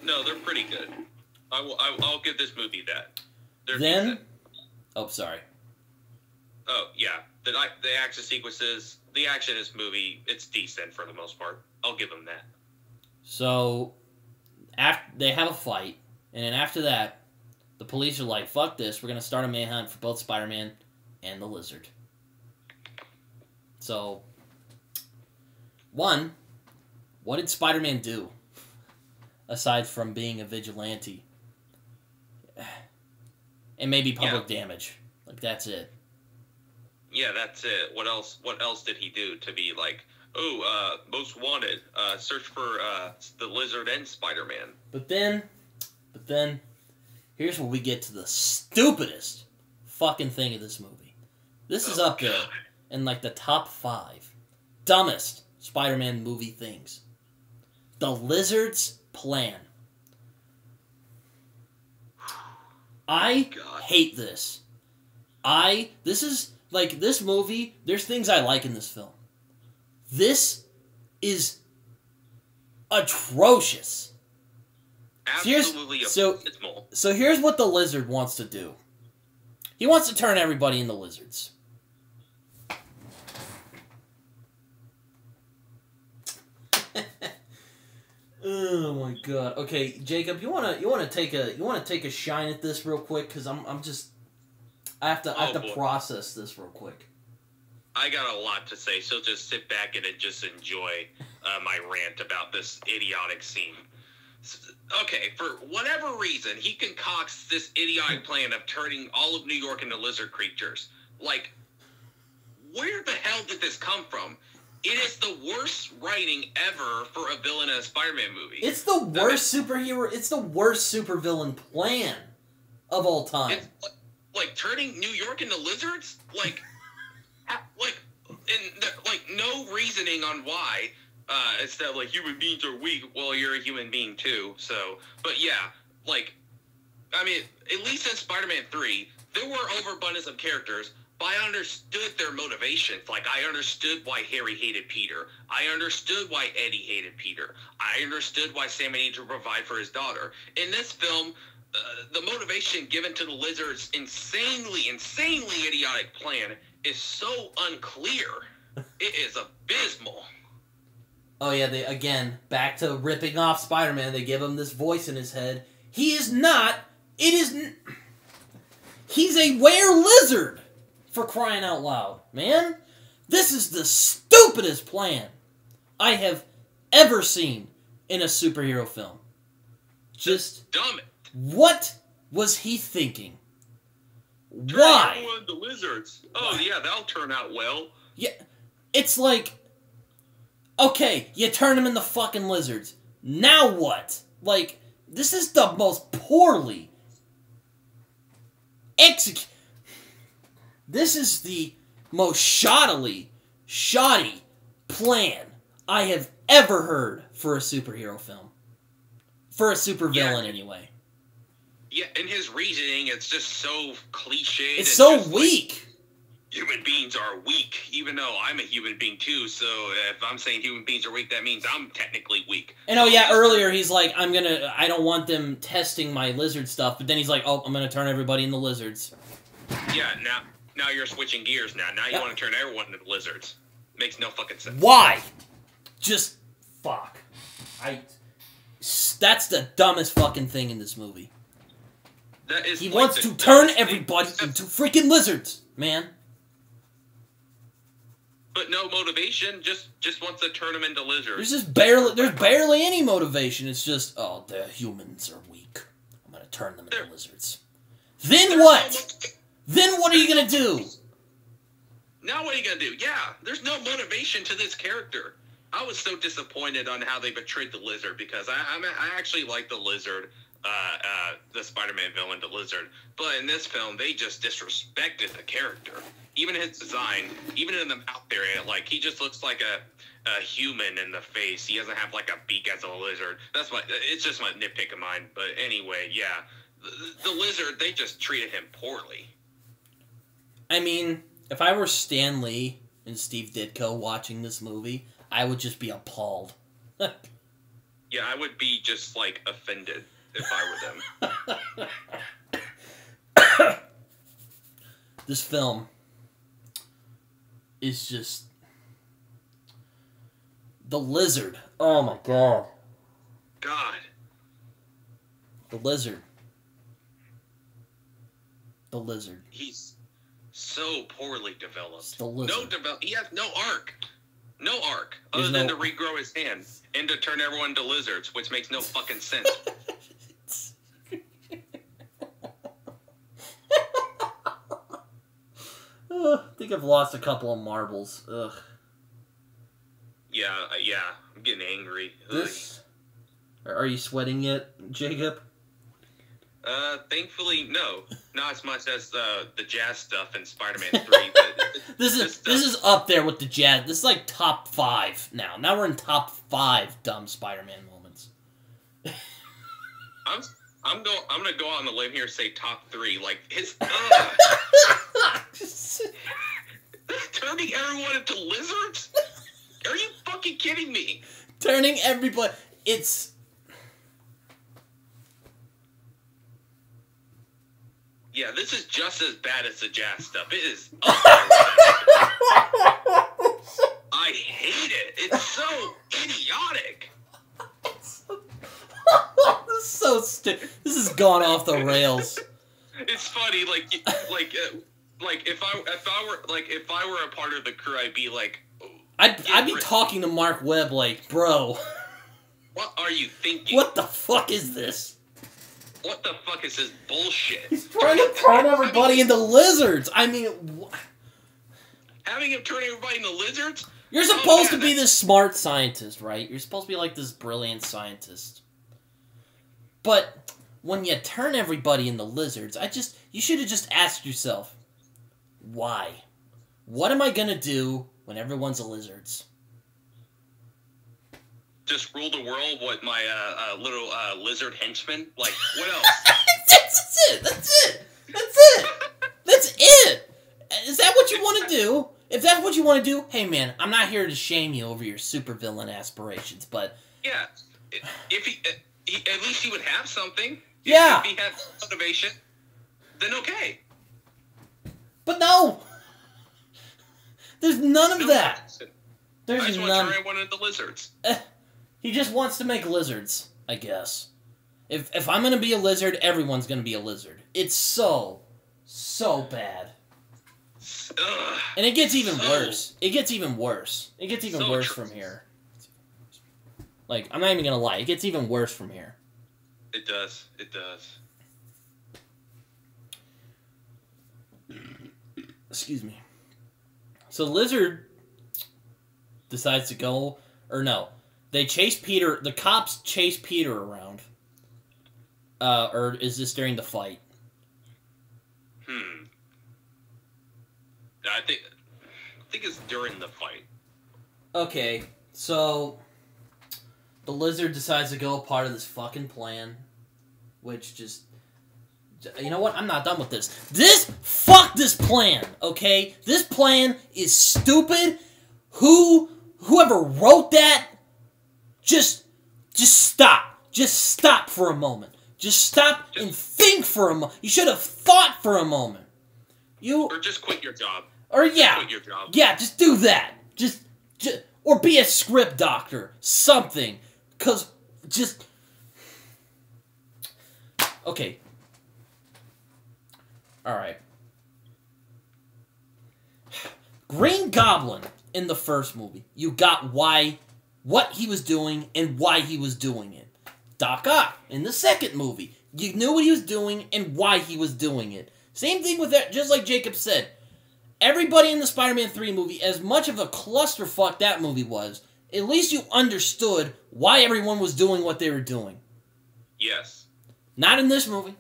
No, they're pretty good. I'll give this movie that. They're then, decent. Oh, sorry. Oh yeah, the action sequences, the action in this movie, it's decent for the most part. I'll give them that. So, after they have a fight, and then after that, the police are like, "Fuck this! We're gonna start a manhunt for both Spider-Man and the Lizard." So, one, what did Spider-Man do? Aside from being a vigilante. And maybe public damage. Like, that's it. Yeah, that's it. What else did he do to be like, most wanted, search for the Lizard and Spider-Man? But then, here's where we get to the stupidest fucking thing of this movie. This is up there in, like, the top 5 dumbest Spider-Man movie things. The Lizard's plan. I hate this. This is, like, this movie, there's things I like in this film. This is atrocious. Absolutely abysmal. So here's what the Lizard wants to do. He wants to turn everybody into lizards. Oh my god. Okay, Jacob, you wanna take a shine at this real quick, because I have to process this real quick. I got a lot to say, so just sit back and just enjoy my rant about this idiotic scene. Okay, for whatever reason, he concocts this idiotic plan of turning all of New York into lizard creatures. Like, where the hell did this come from? It is the worst writing ever for a villain in a Spider-Man movie. It's the worst superhero. It's the worst supervillain plan of all time. It's like turning New York into lizards. Like no reasoning on why. Instead of like human beings are weak. Well, you're a human being too. So, but yeah, like, I mean, at least in Spider-Man 3, there were overabundance of characters. But I understood their motivations. Like, I understood why Harry hated Peter. I understood why Eddie hated Peter. I understood why Sam needed to provide for his daughter. In this film, the motivation given to the Lizard's insanely idiotic plan is so unclear. It is abysmal. Oh yeah, again, back to ripping off Spider-Man. They give him this voice in his head. He is not. He's a were-lizard, for crying out loud, man. This is the stupidest plan I have ever seen in a superhero film. Just dumb. What was he thinking? Turn Why? everyone into lizards. Oh, yeah, that'll turn out well. Yeah, it's like, okay, you turn them into fucking lizards. Now what? Like, this is the most poorly executed. This is the most shoddy plan I have ever heard for a superhero film. For a supervillain, anyway. Yeah, and his reasoning, it's just so cliched. It's so weak. Like, human beings are weak, even though I'm a human being too, so if I'm saying human beings are weak, that means I'm technically weak. And oh yeah, earlier he's like, I don't want them testing my lizard stuff, but then he's like, oh, I'm gonna turn everybody into lizards. Yeah, now you're switching gears now. Now you want to turn everyone into lizards. Makes no fucking sense. Why? Just, fuck. That's the dumbest fucking thing in this movie. That is he like wants to turn everybody into freaking lizards, man. But no motivation, just wants to turn them into lizards. There's barely any motivation. It's just, oh, the humans are weak. I'm gonna turn them into lizards. Then what? Then what are you gonna do? Now what are you gonna do? Yeah, there's no motivation to this character. I was so disappointed on how they betrayed the lizard because I actually like the lizard, the Spider-Man villain, the lizard. But in this film, they just disrespected the character. Even his design, even in the mouth area, like he just looks like a human in the face. He doesn't have like a beak as a lizard. It's just my nitpick of mine. But anyway, yeah, the lizard, they just treated him poorly. I mean, if I were Stan Lee and Steve Ditko watching this movie, I would just be appalled. Yeah, I would be just like offended if I were them. This film is just the lizard. Oh my god. God. The lizard. The lizard. He's so poorly developed. It's the lizard. He has no arc. No arc. Other than to regrow his hand and to turn everyone into lizards, which makes no fucking sense. I think I've lost a couple of marbles. Ugh. Yeah, I'm getting angry. Are you sweating yet, Jacob? Thankfully, no. Not as much as the jazz stuff in Spider-Man 3. But this is up there with the jazz. This is like top 5 now. Now we're in top 5 dumb Spider-Man moments. I'm gonna go out on the limb here and say top 3. Like his turning everyone into lizards? Are you fucking kidding me? Turning everybody. Yeah, this is just as bad as the jazz stuff. It is. I hate it. It's so idiotic. This is so stupid. This has gone off the rails. It's funny, like if I were a part of the crew, I'd be like, I'd be talking to Marc Webb like, bro, what are you thinking? What the fuck is this? What the fuck is this bullshit? He's trying to turn everybody into lizards. I mean, having him turn everybody into lizards? You're supposed to be this smart scientist, right? You're supposed to be like this brilliant scientist. But when you turn everybody into lizards, you should have just asked yourself, why? What am I gonna do when everyone's a lizards? Just rule the world with my little lizard henchman? Like, what else? That's it! Is that what you want to do? If that's what you want to do, hey man, I'm not here to shame you over your supervillain aspirations, but... Yeah, if he at least he would have something. Yeah. If he had motivation, then okay. But no! There's none of that. There's I just want to turn everyone into lizards. He just wants to make lizards, I guess. If I'm gonna be a lizard, everyone's gonna be a lizard. It's so bad. Ugh, And it gets even worse. It gets even worse. It gets even worse from here. Like, I'm not even gonna lie. It gets even worse from here. It does. It does. Excuse me. So Lizard decides to go, or no, they chase Peter. The cops chase Peter around. Or is this during the fight? I think it's during the fight. Okay, so the Lizard decides to go part of this fucking plan, which just, you know what? I'm not done with this. Fuck this plan, okay? This plan is stupid. Whoever wrote that, just stop. Just stop for a moment. Just stop and think for a moment. You should have thought for a moment. Or just quit your job. Or yeah. Quit your job. Yeah, just do that. Just or be a script doctor. Something. Cause just okay. Alright. Green Goblin in the first movie. You got what he was doing and why he was doing it. Doc Ock in the second movie. You knew what he was doing and why he was doing it. Same thing with that, just like Jacob said. Everybody in the Spider-Man 3 movie, as much of a clusterfuck that movie was, at least you understood why everyone was doing what they were doing. Yes. Not in this movie.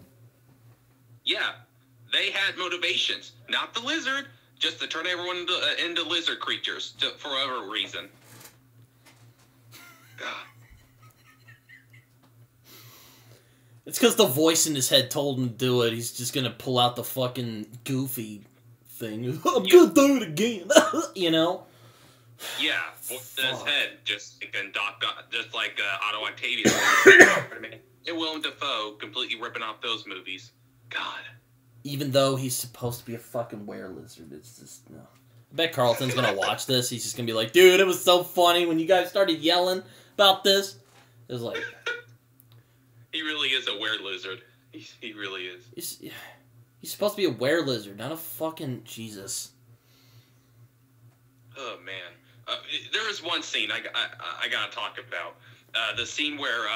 Yeah. They had motivations. Not the lizard, just to turn everyone into lizard creatures for whatever reason. God. It's because the voice in his head told him to do it. He's just gonna pull out the fucking goofy thing. I'm gonna do it again. You know? Yeah, voice in his head, just like Otto Octavius. And Willem Dafoe completely ripping off those movies. God. Even though he's supposed to be a fucking were-lizard, it's just, no. I bet Carlton's gonna watch this. He's just gonna be like, dude, it was so funny when you guys started yelling about this. It was like... He really is a were-lizard. He really is. He's supposed to be a were-lizard, not a fucking... Jesus. Oh, man. There is one scene I gotta talk about. The scene where,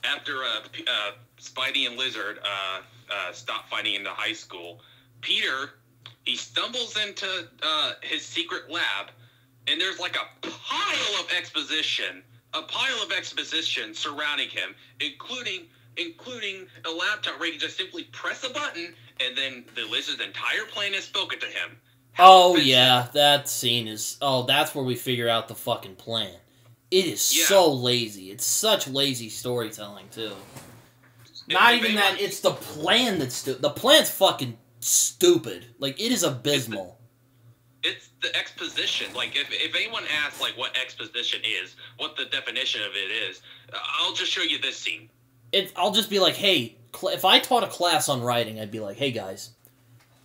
after Spidey and Lizard stop fighting in the high school, Peter, he stumbles into his secret lab, and there's like a pile of exposition surrounding him, including a laptop where he can just simply press a button, and then the Lizard's entire plan is spoken to him. Oh, yeah, that scene is... Oh, that's where we figure out the fucking plan. It is so lazy. It's such lazy storytelling, too. Not even that, it's the plan that's stupid. The plan's fucking stupid. Like, it is abysmal. It's the exposition. Like, if anyone asks, like, what exposition is, what the definition of it is, I'll just show you this scene. I'll just be like, hey, if I taught a class on writing, I'd be like, hey, guys,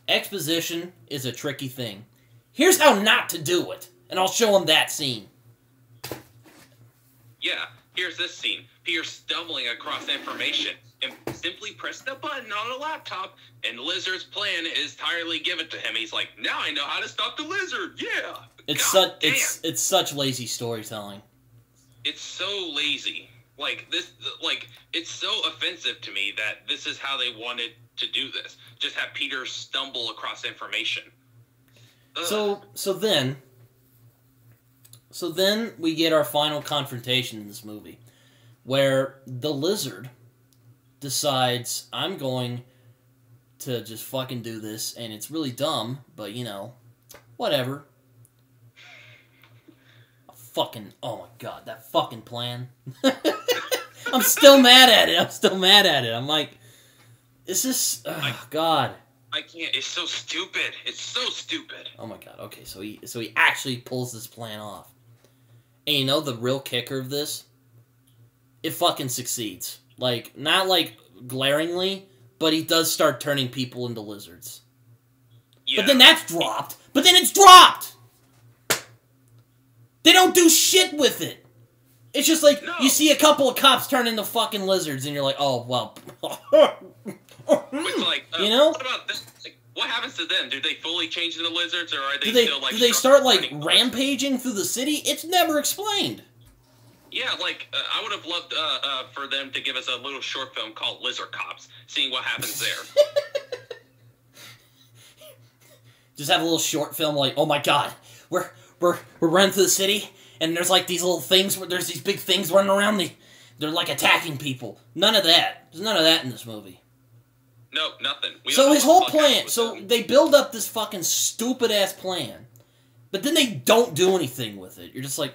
exposition is a tricky thing. Here's how not to do it. And I'll show them that scene. Yeah, here's this scene. Peter stumbling across information and simply press the button on a laptop, and Lizard's plan is entirely given to him. He's like, now I know how to stop the Lizard. Yeah. It's such lazy storytelling. It's so lazy. Like it's so offensive to me that this is how they wanted to do this. Just have Peter stumble across information. Ugh. So then we get our final confrontation in this movie, where the Lizard decides, I'm going to just fucking do this, and it's really dumb, but, you know, whatever. Oh my god, that fucking plan. I'm still mad at it. I'm like, this is, God. I can't, it's so stupid. Oh my god, okay, so he actually pulls this plan off. And you know the real kicker of this? It fucking succeeds. Like, not like glaringly, but he does start turning people into lizards. Yeah. But then that's dropped. They don't do shit with it. It's just like, No. you see a couple of cops turn into fucking lizards, and you're like, oh, well. It's like, you know? What about this? Like, what happens to them? Do they fully change into lizards, or are they still, like... Do they start, like, rampaging through the city? It's never explained. Yeah, like, I would have loved for them to give us a little short film called Lizard Cops, seeing what happens there. Just have a little short film like, oh my god, we're running through the city, and there's like these little things, there's these big things running around, they're like attacking people. None of that. There's none of that in this movie. Nope, nothing. So his whole plan, so they build up this fucking stupid-ass plan, but then they don't do anything with it. You're just like...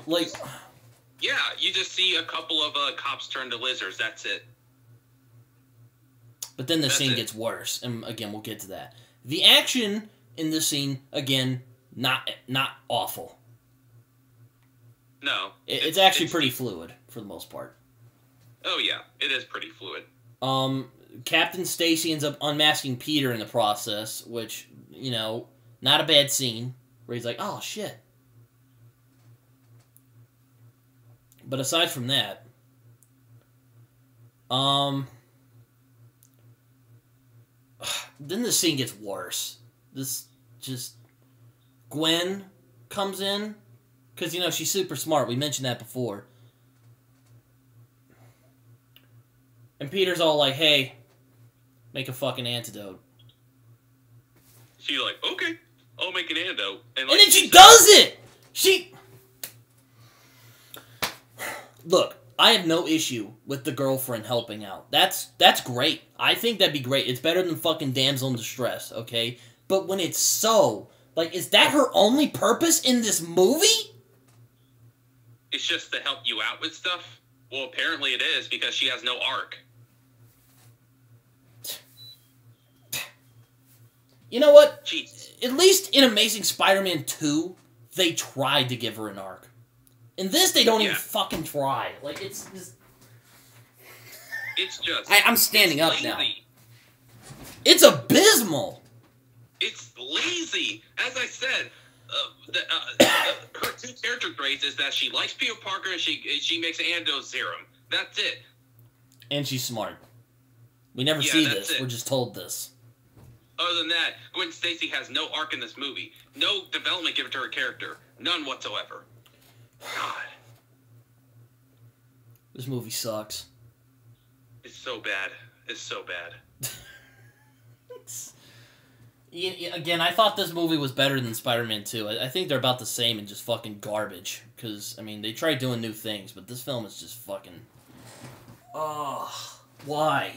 like... Yeah, you just see a couple of cops turn to lizards, that's it. But then the scene gets worse, and again, we'll get to that. The action in this scene, again, not awful. No. It's actually pretty fluid, for the most part. Oh yeah, it is pretty fluid. Captain Stacy ends up unmasking Peter in the process, which, you know, not a bad scene, where he's like, oh, shit. But aside from that, then the scene gets worse. This just... Gwen comes in, because, you know, she's super smart. We mentioned that before. And Peter's all like, hey, make a fucking antidote. She's like, okay, I'll make an antidote. And then she does it! Look, I have no issue with the girlfriend helping out. That's great. I think that'd be great. It's better than fucking damsel in distress, okay? But when it's so... Like, is that her only purpose in this movie? It's just to help you out with stuff? Well, apparently it is, because she has no arc. You know what? Jeez. At least in Amazing Spider-Man 2, they tried to give her an arc. In this, they don't even fucking try. Like, it's just... It's just... I'm standing up lazy. now. It's abysmal! It's lazy! As I said, her two character traits is that she likes Peter Parker and she makes an antidote serum. That's it. And she's smart. We never see this. We're just told this. Other than that, Gwen Stacy has no arc in this movie. No development given to her character. None whatsoever. God. This movie sucks. It's so bad. It's so bad. Again, I thought this movie was better than Spider-Man 2. I think they're about the same and just fucking garbage. Because, I mean, they tried doing new things, but this film is just fucking... Why?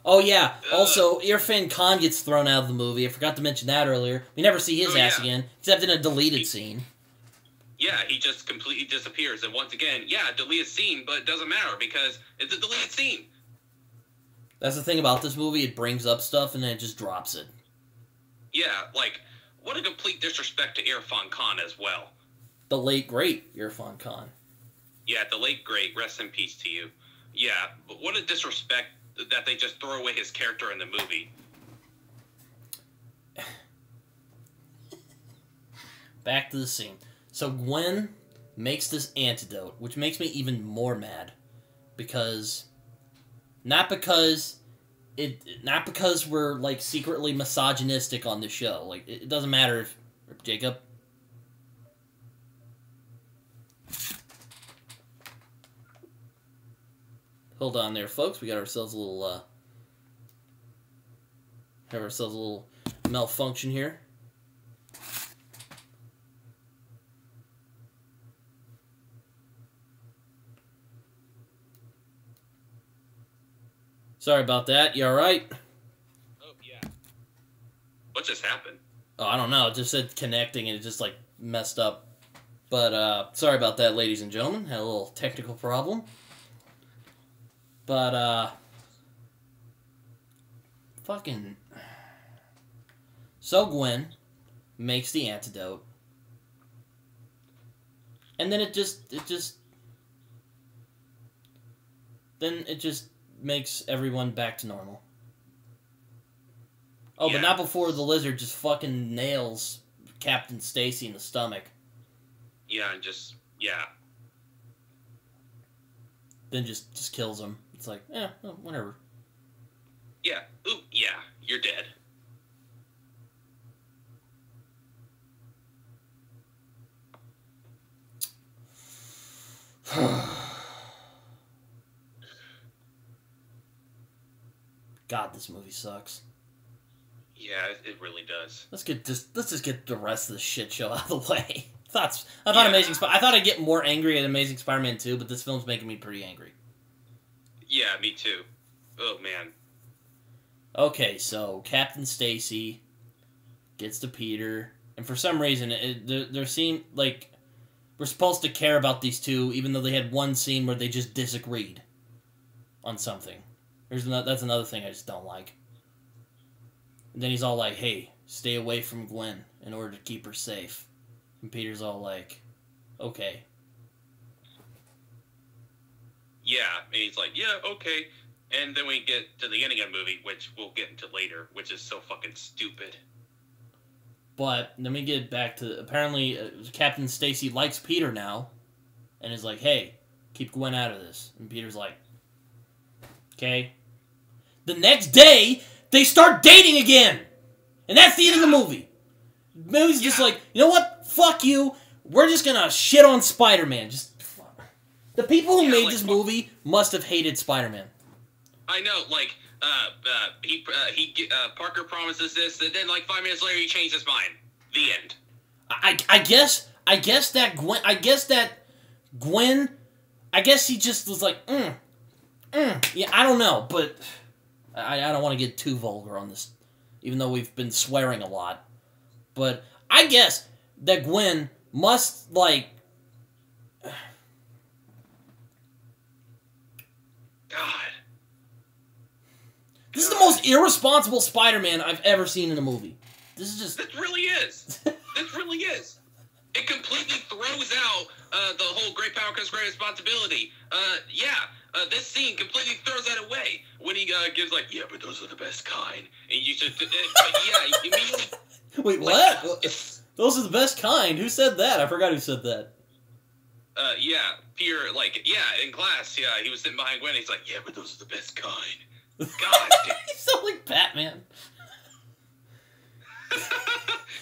Oh, yeah. Also, Irrfan Khan gets thrown out of the movie. I forgot to mention that earlier. We never see his ass again, except in a deleted scene. Yeah, he just completely disappears. And once again, yeah, deleted scene, but it doesn't matter because it's a deleted scene. That's the thing about this movie. It brings up stuff and then it just drops it. Yeah, like, what a complete disrespect to Irrfan Khan as well. The late, great Irrfan Khan. Yeah, the late, great. Rest in peace to you. Yeah, but what a disrespect that they just throw away his character in the movie. Back to the scene. So Gwen makes this antidote, which makes me even more mad. Because... Not because we're, like, secretly misogynistic on the show. Like, it doesn't matter if... Jacob? Hold on there, folks. We got ourselves a little, have ourselves a little malfunction here. Sorry about that. You alright? Oh, yeah. What just happened? Oh, I don't know. It just said connecting and it just, like, messed up. But, sorry about that, ladies and gentlemen. Had a little technical problem. But, fucking... So Gwen makes the antidote. And then it just makes everyone back to normal. Oh, yeah. But not before the lizard just fucking nails Captain Stacy in the stomach. Yeah, and Then just kills him. It's like, well, whatever. Yeah. Ooh, yeah, you're dead. God, this movie sucks. Yeah, it really does. Let's just get the rest of the shit show out of the way. I thought I'd get more angry at Amazing Spider-Man 2, but this film's making me pretty angry. Yeah, me too. Oh man. Okay, so Captain Stacy gets to Peter, and for some reason, there seemed like we're supposed to care about these two, even though they had one scene where they just disagreed on something. That's another thing I just don't like. And then he's all like, "Hey, stay away from Gwen in order to keep her safe." And Peter's all like, "Okay." Yeah, and he's like, "Yeah, okay." And then we get to the ending of the movie, which we'll get into later, which is so fucking stupid. But then we get back to, apparently, Captain Stacy likes Peter now, and is like, "Hey, keep Gwen out of this." And Peter's like, "Okay." The next day, they start dating again! And that's the end of the movie. The movie's just like, you know what? Fuck you. We're just gonna shit on Spider-Man. The people who made this movie must have hated Spider-Man. I know, like, Parker promises this, and then, like, 5 minutes later, he changed his mind. The end. I guess that Gwen, I guess he just was like, yeah, I don't know, but I don't want to get too vulgar on this, even though we've been swearing a lot. But I guess that Gwen must, like, God. This is the most irresponsible Spider-Man I've ever seen in a movie. This is just... This really is. This really is. It completely throws out the whole great power comes great responsibility. This scene completely throws that away. When he gives like, "Yeah, but those are the best kind." And you should... immediately... Wait, what? Those are the best kind? Who said that? I forgot who said that. Peter, like, in class, he was sitting behind Gwen, and he's like, "Yeah, but those are the best kind." God damn. You sound like Batman.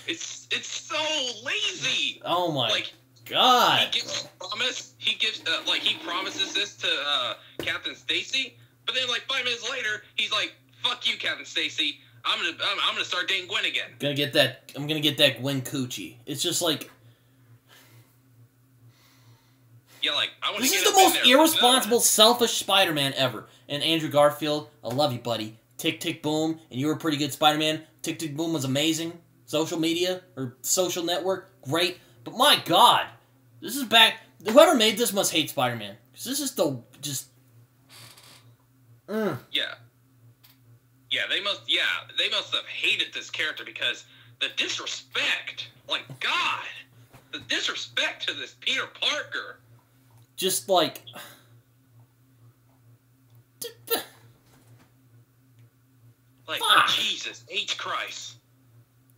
It's so lazy. Oh my God. He gives he promises this to Captain Stacy, but then like 5 minutes later, he's like, "Fuck you, Captain Stacy. I'm gonna start dating Gwen again." I'm gonna get that Gwen coochie. It's just like, yeah, like I want to. This is the most irresponsible, selfish Spider-Man ever. And Andrew Garfield, I love you, buddy. Tick, tick, boom. And you were a pretty good Spider-Man. Tick, tick, boom was amazing. Social media, or social network, great. But my God, this is back... Whoever made this must hate Spider-Man. Because this is just... Yeah. Yeah, they must have hated this character because the disrespect... Like, God! The disrespect to this Peter Parker! Just like... Like, fuck. Jesus H. Christ.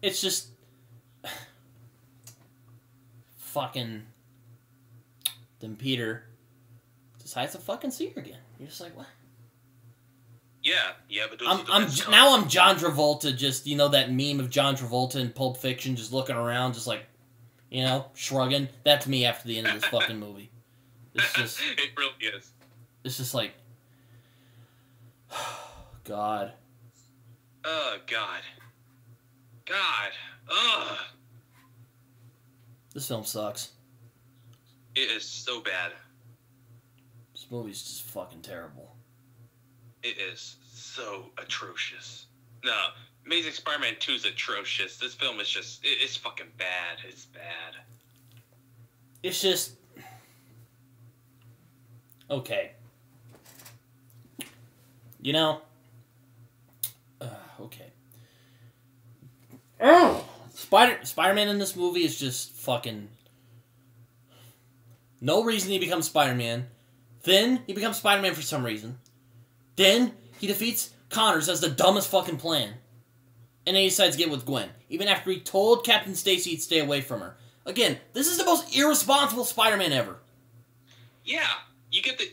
It's just... fucking... Then Peter decides to fucking see her again. You're just like, what? Yeah, but I'm John Travolta, just, you know, that meme of John Travolta in Pulp Fiction, just looking around, just like, you know, shrugging. That's me after the end of this fucking movie. It's just... It really is. It's just like... God. Oh, God. God. Ugh. This film sucks. It is so bad. This movie's just fucking terrible. It is so atrocious. No, Amazing Spider-Man 2 is atrocious. This film is just... It's fucking bad. It's bad. It's just... Okay. You know... okay. Spider-Man in this movie is just fucking... No reason he becomes Spider-Man. Then he becomes Spider-Man for some reason. Then he defeats Connors as the dumbest fucking plan. And then he decides to get with Gwen, even after he told Captain Stacy he'd stay away from her. Again, this is the most irresponsible Spider-Man ever. Yeah, you get the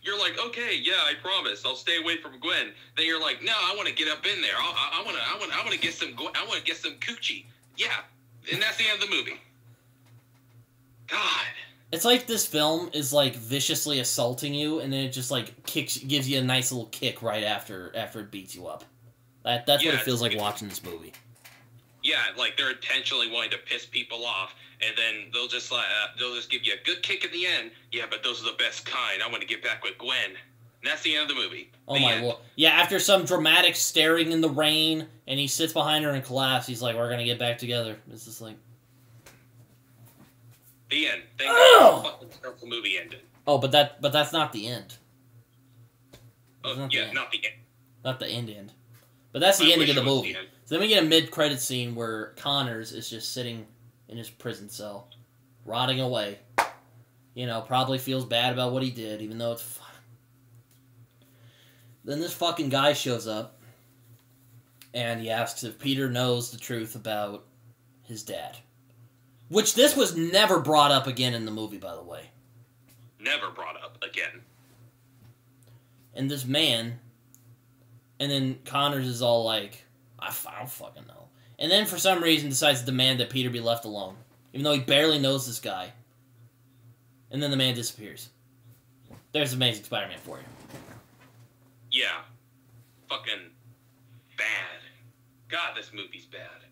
you're like, okay, yeah, I promise, I'll stay away from Gwen. Then you're like, no, I want to get up in there. I want to get some. I want to get some coochie. Yeah, and that's the end of the movie. God. It's like this film is like viciously assaulting you, and then it just like gives you a nice little kick right after it beats you up. That's what it feels like watching this movie. Yeah, like they're intentionally wanting to piss people off, and then they'll just give you a good kick at the end. Yeah, but those are the best kind. I want to get back with Gwen. And that's the end of the movie. Oh my lord! Yeah, after some dramatic staring in the rain, and he sits behind her in class. He's like, "We're gonna get back together." It's just like the end. Thank God the fucking terrible movie ended. Oh, but that's not the end. Oh, not the end. Not the end. But that's the ending of the movie. So then we get a mid-credit scene where Connors is just sitting in his prison cell, rotting away. You know, probably feels bad about what he did, even though it's fun. Then this fucking guy shows up, and he asks if Peter knows the truth about his dad. Which this was never brought up again in the movie, by the way. Never brought up again. And this man... And then Connors is all like, I don't fucking know. And then for some reason decides to demand that Peter be left alone. Even though he barely knows this guy. And then the man disappears. There's Amazing Spider-Man for you. Yeah. Fucking bad. God, this movie's bad.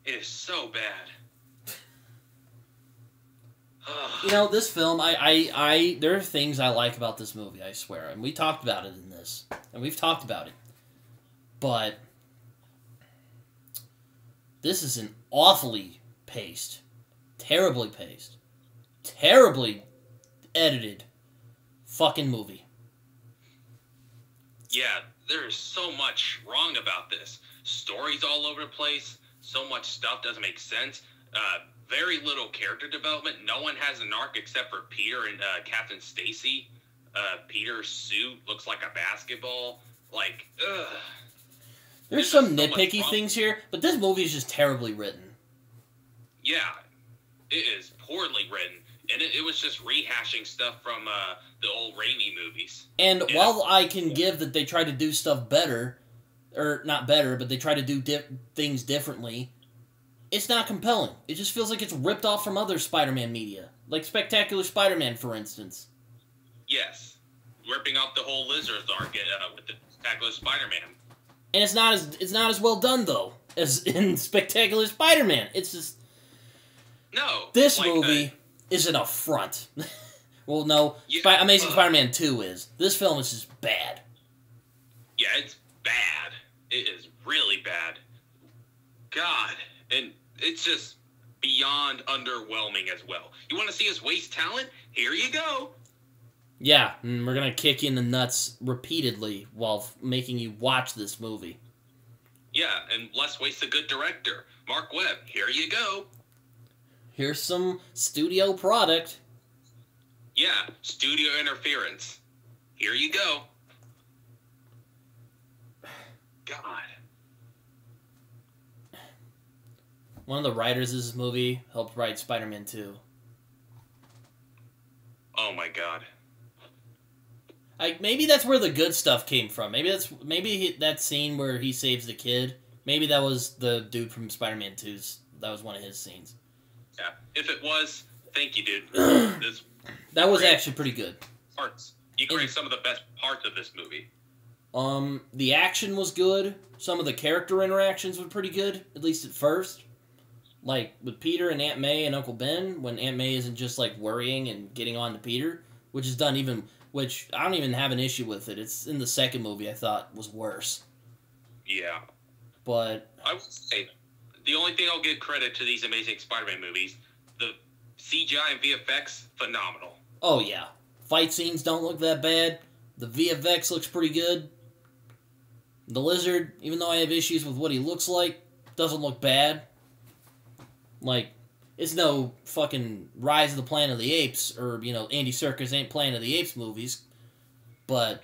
It is so bad. You know, this film, there are things I like about this movie, I swear. And we talked about it in this. And we've talked about it. But this is an awfully paced, terribly edited fucking movie. Yeah, there's so much wrong about this. Stories all over the place. So much stuff doesn't make sense. Very little character development. No one has an arc except for Peter and Captain Stacy. Peter's suit looks like a basketball. Like, ugh. There's some nitpicky things here, but this movie is just terribly written. Yeah, it is poorly written. And it was just rehashing stuff from the old Raimi movies. And while I can give that they try to do stuff better, or not better, but they try to do things differently, it's not compelling. It just feels like it's ripped off from other Spider-Man media. Like Spectacular Spider-Man, for instance. Yes. Ripping off the whole Lizard's arc with the Spectacular Spider-Man. And it's not as well done, though, as in Spectacular Spider-Man. It's just... No. This movie is an affront. Well, no. Yeah, Amazing Spider-Man 2 is. This film is just bad. Yeah, it's bad. It is really bad. God. And it's just beyond underwhelming as well. You want to see us waste talent? Here you go. Yeah, and we're going to kick you in the nuts repeatedly while making you watch this movie. Yeah, and let's waste a good director. Marc Webb, here you go. Here's some studio product. Yeah, studio interference. Here you go. God. One of the writers of this movie helped write Spider-Man 2. Oh my god. Maybe that's where the good stuff came from. Maybe that scene where he saves the kid. Maybe that was the dude from Spider-Man 2's. That was one of his scenes. Yeah, if it was, thank you, dude. That was actually pretty good. Parts. You created some of the best parts of this movie. The action was good. Some of the character interactions were pretty good, at least at first. Like, with Peter and Aunt May and Uncle Ben, when Aunt May isn't just, like, worrying and getting on to Peter, which is done even... Which, I don't even have an issue with it. It's in the second movie I thought was worse. Yeah. But... I would say, the only thing I'll give credit to these Amazing Spider-Man movies, the CGI and VFX, phenomenal. Oh, yeah. Fight scenes don't look that bad. The VFX looks pretty good. The Lizard, even though I have issues with what he looks like, doesn't look bad. Like, it's no fucking Rise of the Planet of the Apes or, Andy Serkis ain't Planet of the Apes movies. But,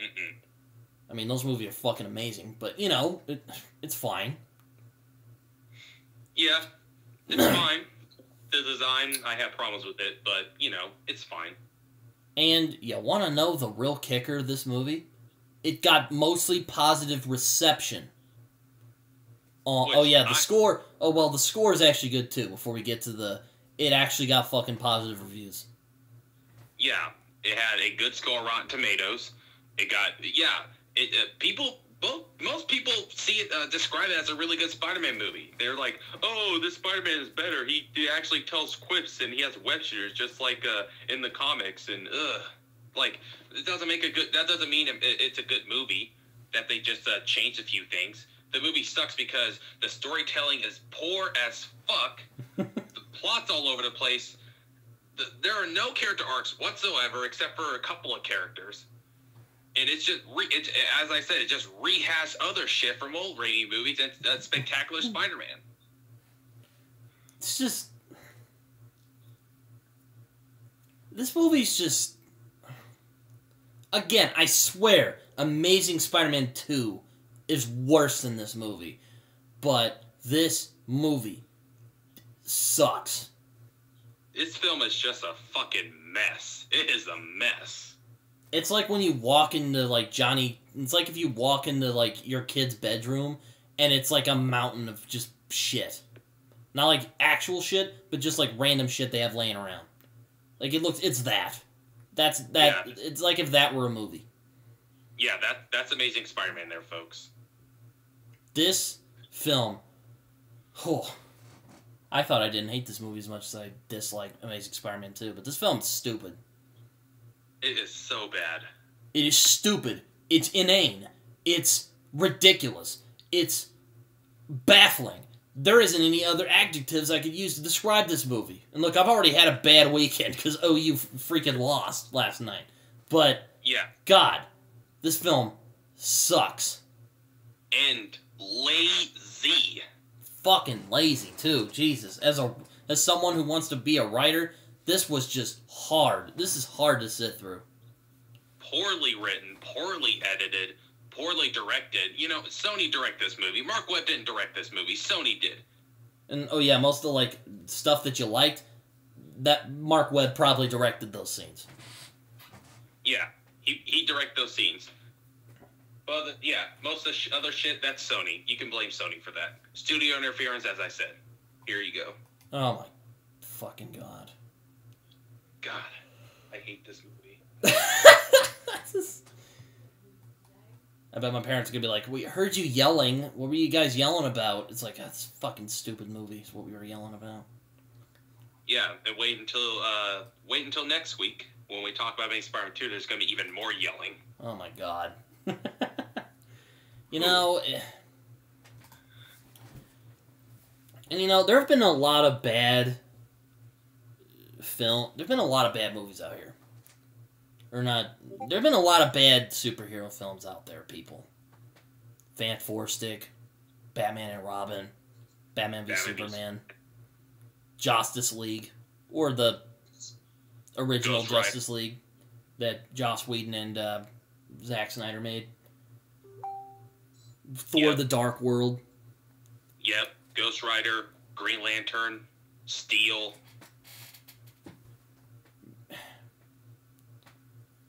I mean, those movies are fucking amazing. But, it's fine. Yeah, it's fine. The design, I have problems with it, but, it's fine. And you want to know the real kicker of this movie? It got mostly positive reception. The score. Oh, well, the score is actually good, too, before we get to it actually got fucking positive reviews. Yeah, it had a good score on Rotten Tomatoes. It got, most people see it, describe it as a really good Spider-Man movie. They're like, oh, this Spider-Man is better. He actually tells quips and he has web shooters just like in the comics. And that doesn't mean it's a good movie. That they just changed a few things. The movie sucks because the storytelling is poor as fuck. The plot's all over the place. There are no character arcs whatsoever except for a couple of characters. And it's just, as I said, it just rehashed other shit from old Raimi movies and Spectacular Spider-Man. It's just... This movie's just... Again, I swear, Amazing Spider-Man 2 is worse than this movie. But this movie sucks. This film is just a fucking mess. It is a mess. It's like when you walk into, it's like if you walk into, your kid's bedroom, and it's like a mountain of just shit. Not, actual shit, but just, random shit they have laying around. It's that. Yeah. It's like if that were a movie. Yeah, that's Amazing Spider-Man there, folks. This film, I thought I didn't hate this movie as much as I dislike Amazing Spider-Man 2, but this film's stupid. It is so bad. It is stupid. It's inane. It's ridiculous. It's baffling. There isn't any other adjectives I could use to describe this movie. And look, I've already had a bad weekend because OU freaking lost last night. But, yeah, God, this film sucks. And lazy. Fucking lazy, too. Jesus. As someone who wants to be a writer, this was just hard. This is hard to sit through. Poorly written, poorly edited, poorly directed. Sony directed this movie. Marc Webb didn't direct this movie. Sony did. And, most of the, stuff that you liked, that Marc Webb probably directed those scenes. Yeah, he directed those scenes. Well, most of the other shit, that's Sony. You can blame Sony for that. Studio interference, as I said. Here you go. Oh, my fucking God. God, I hate this movie. I bet my parents are going to be like, we heard you yelling. What were you guys yelling about? It's like, that's fucking stupid movie is what we were yelling about. Yeah, and wait until next week when we talk about Amazing Spider-Man 2. There's going to be even more yelling. Oh my God. And there have been a lot of bad there've been a lot of bad movies out here. There've been a lot of bad superhero films out there, people. Van Stick, Batman and Robin, Batman v Superman, Justice League, or the original Justice League that Joss Whedon and Zack Snyder made. Thor: The Dark World. Yep. Ghost Rider, Green Lantern, Steel.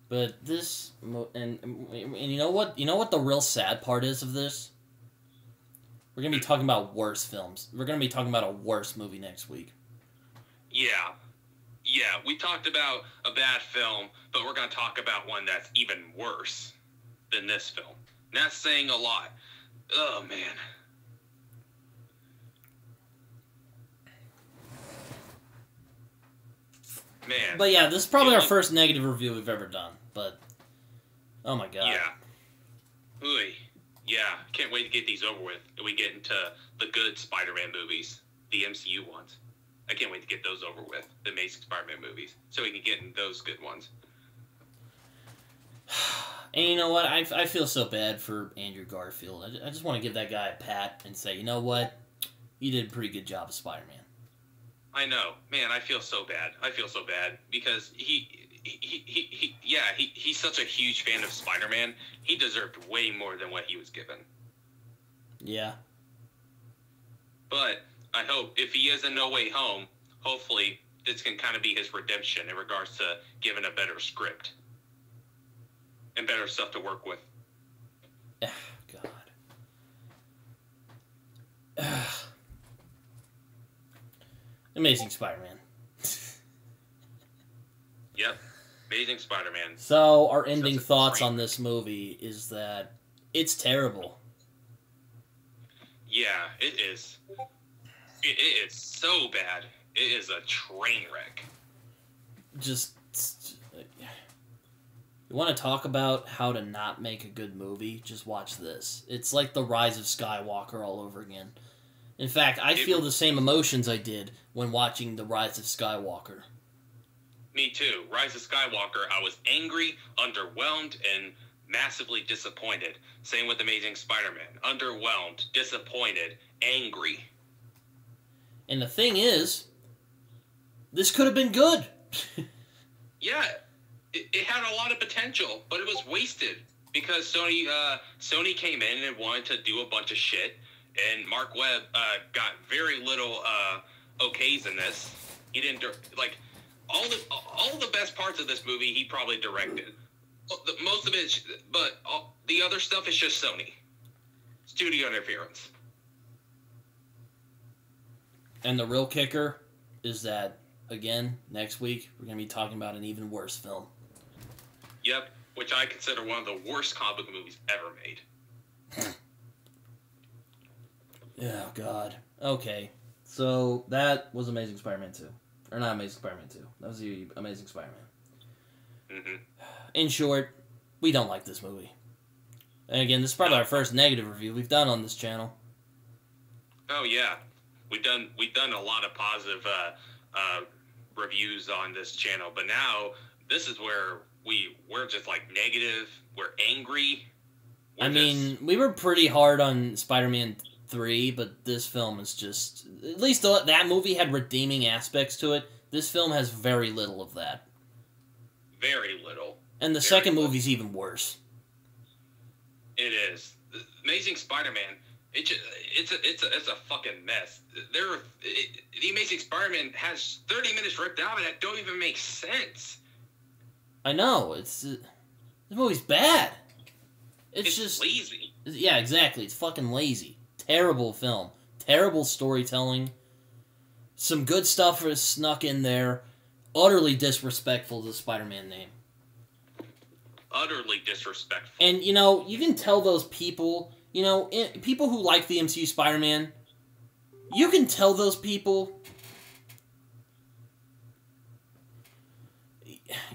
But this, and you know what? You know what the real sad part is of this? We're going to be talking about worse films. We're going to be talking about a worse movie next week. Yeah. Yeah, we talked about a bad film, but we're going to talk about one that's even worse than this film. And that's saying a lot. Oh, man. Man. But yeah, this is probably our first negative review we've ever done. But, oh my God. Yeah. Ooh. Yeah, can't wait to get these over with. And we get into the good Spider-Man movies, the MCU ones. I can't wait to get those over with, the Amazing Spider-Man movies, so we can get in those good ones. And you know what? I feel so bad for Andrew Garfield. I just want to give that guy a pat and say, you know what? You did a pretty good job of Spider-Man. I know, man. I feel so bad. I feel so bad because he's such a huge fan of Spider-Man. He deserved way more than what he was given. Yeah. But I hope if he is in No Way Home, hopefully this can kind of be his redemption in regards to giving a better script and better stuff to work with. God. Amazing Spider-Man. Yep. Amazing Spider-Man. So, our ending thoughts on this movie is that it's terrible. Yeah, it is. It is so bad. It is a train wreck. Just... You want to talk about how to not make a good movie? Just watch this. It's like The Rise of Skywalker all over again. In fact, I feel the same emotions I did when watching The Rise of Skywalker. Me too. Rise of Skywalker, I was angry, underwhelmed, and massively disappointed. Same with Amazing Spider-Man. Underwhelmed, disappointed, angry. And the thing is, this could have been good. Yeah, it had a lot of potential, but it was wasted because Sony came in and wanted to do a bunch of shit, and Marc Webb got very little okays in this. He didn't all the best parts of this movie. He probably directed most of it, but the other stuff is just Sony studio interference. And the real kicker is that, again, next week we're going to be talking about an even worse film. Yep, which I consider one of the worst comic book movies ever made. Oh, God. Okay, so that was Amazing Spider-Man 2. Or not Amazing Spider-Man 2. That was the Amazing Spider-Man. Mm-hmm. In short, we don't like this movie. And again, this is probably our first negative review we've done on this channel. Oh, yeah. We've done a lot of positive reviews on this channel, but now this is where we're just like negative. We're angry. We were pretty hard on Spider-Man 3, but this film is just... At least that movie had redeeming aspects to it. This film has very little of that. Very little. And the second movie's even worse. It is. The Amazing Spider-Man, it's a fucking mess. The Amazing Spider-Man has 30 minutes ripped out of it that don't even make sense. I know. This movie's bad. It's just lazy. Yeah, exactly. It's fucking lazy. Terrible film. Terrible storytelling. Some good stuff is snuck in there. Utterly disrespectful to the Spider-Man name. Utterly disrespectful. And, you can tell those people, people who like the MCU Spider-Man, you can tell those people,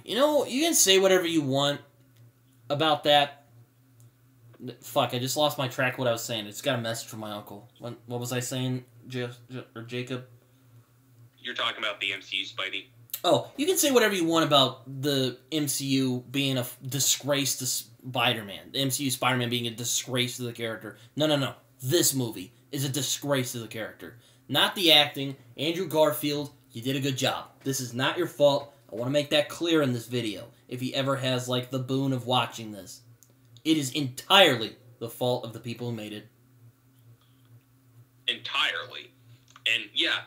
you can say whatever you want about that. Fuck, I just lost my track of what I was saying. It's got a message from my uncle. What was I saying, Jacob? You're talking about the MCU Spidey. Oh, you can say whatever you want about the MCU being a disgrace to Spider-Man. The MCU Spider-Man being a disgrace to the character. No. This movie is a disgrace to the character. Not the acting. Andrew Garfield, you did a good job. This is not your fault. I want to make that clear in this video. If he ever has, the boon of watching this. It is entirely the fault of the people who made it. Entirely. And, yeah,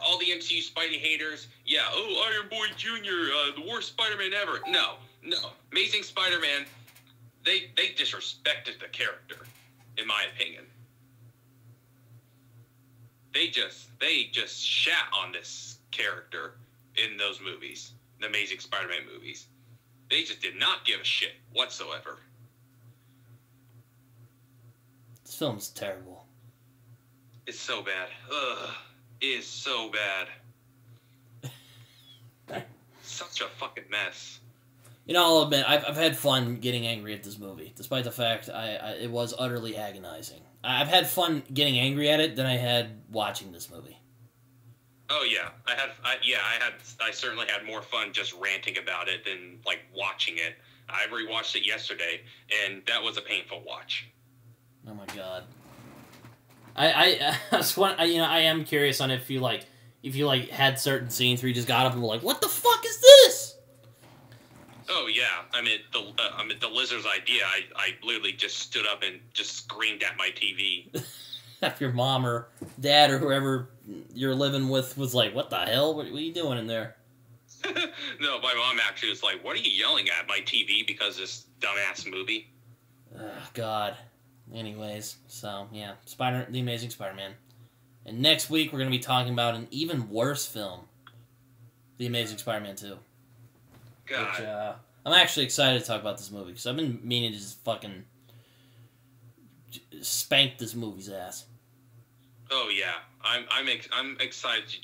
all the MCU Spidey haters, Iron Boy Jr., the worst Spider-Man ever. No. Amazing Spider-Man, they disrespected the character, in my opinion. They just shat on this character in those movies, the Amazing Spider-Man movies. They just did not give a shit whatsoever. This film's terrible. It's so bad. Ugh. It is so bad. Such a fucking mess. I'll admit, I've had fun getting angry at this movie, despite the fact it was utterly agonizing. I've had fun getting angry at it than I had watching this movie. Oh yeah, I certainly had more fun just ranting about it than watching it. I rewatched it yesterday, and that was a painful watch. Oh my god. I am curious on if you if you like had certain scenes where you just got up and were like, "What the fuck is this?" Oh yeah, I mean the lizard's idea. I literally just stood up and just screamed at my TV. If your mom or dad or whoever you're living with was like, "What the hell? What are you doing in there?" No, my mom actually was like, "What are you yelling at my TV because of this dumbass movie?" Oh, God. Anyways, so yeah, The Amazing Spider-Man. And next week we're gonna be talking about an even worse film, The Amazing Spider-Man 2. God. Which, I'm actually excited to talk about this movie because I've been meaning to just fucking spank this movie's ass. Oh yeah, I'm excited to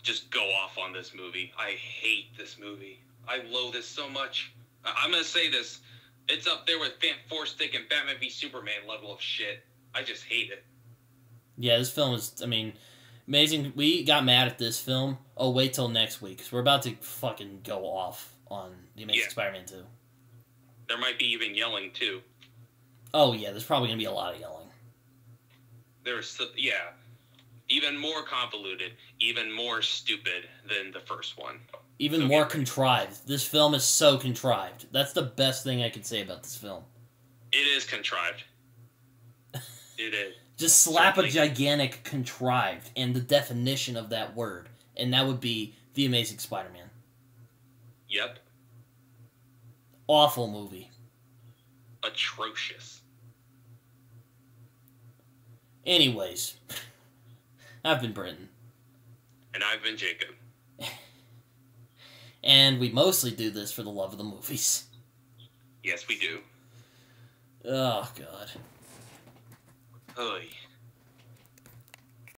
just go off on this movie. I hate this movie. I loathe this so much. I'm gonna say this. It's up there with Fantastic and Batman v Superman level of shit. I just hate it. Yeah, this film is, I mean, amazing. We got mad at this film. Oh, wait till next week, because we're about to fucking go off on The Amazing Spider-Man 2. There might be even yelling, too. Oh, yeah, there's probably going to be a lot of yelling. Yeah. Even more convoluted, even more stupid than the first one. Even more contrived. This film is so contrived. That's the best thing I can say about this film. It is contrived. It is. Just slap a gigantic contrived and the definition of that word, and that would be The Amazing Spider-Man. Yep. Awful movie. Atrocious. Anyways, I've been Britton. And I've been Jacob. And we mostly do this for the love of the movies. Yes, we do. Oh, God. Oy.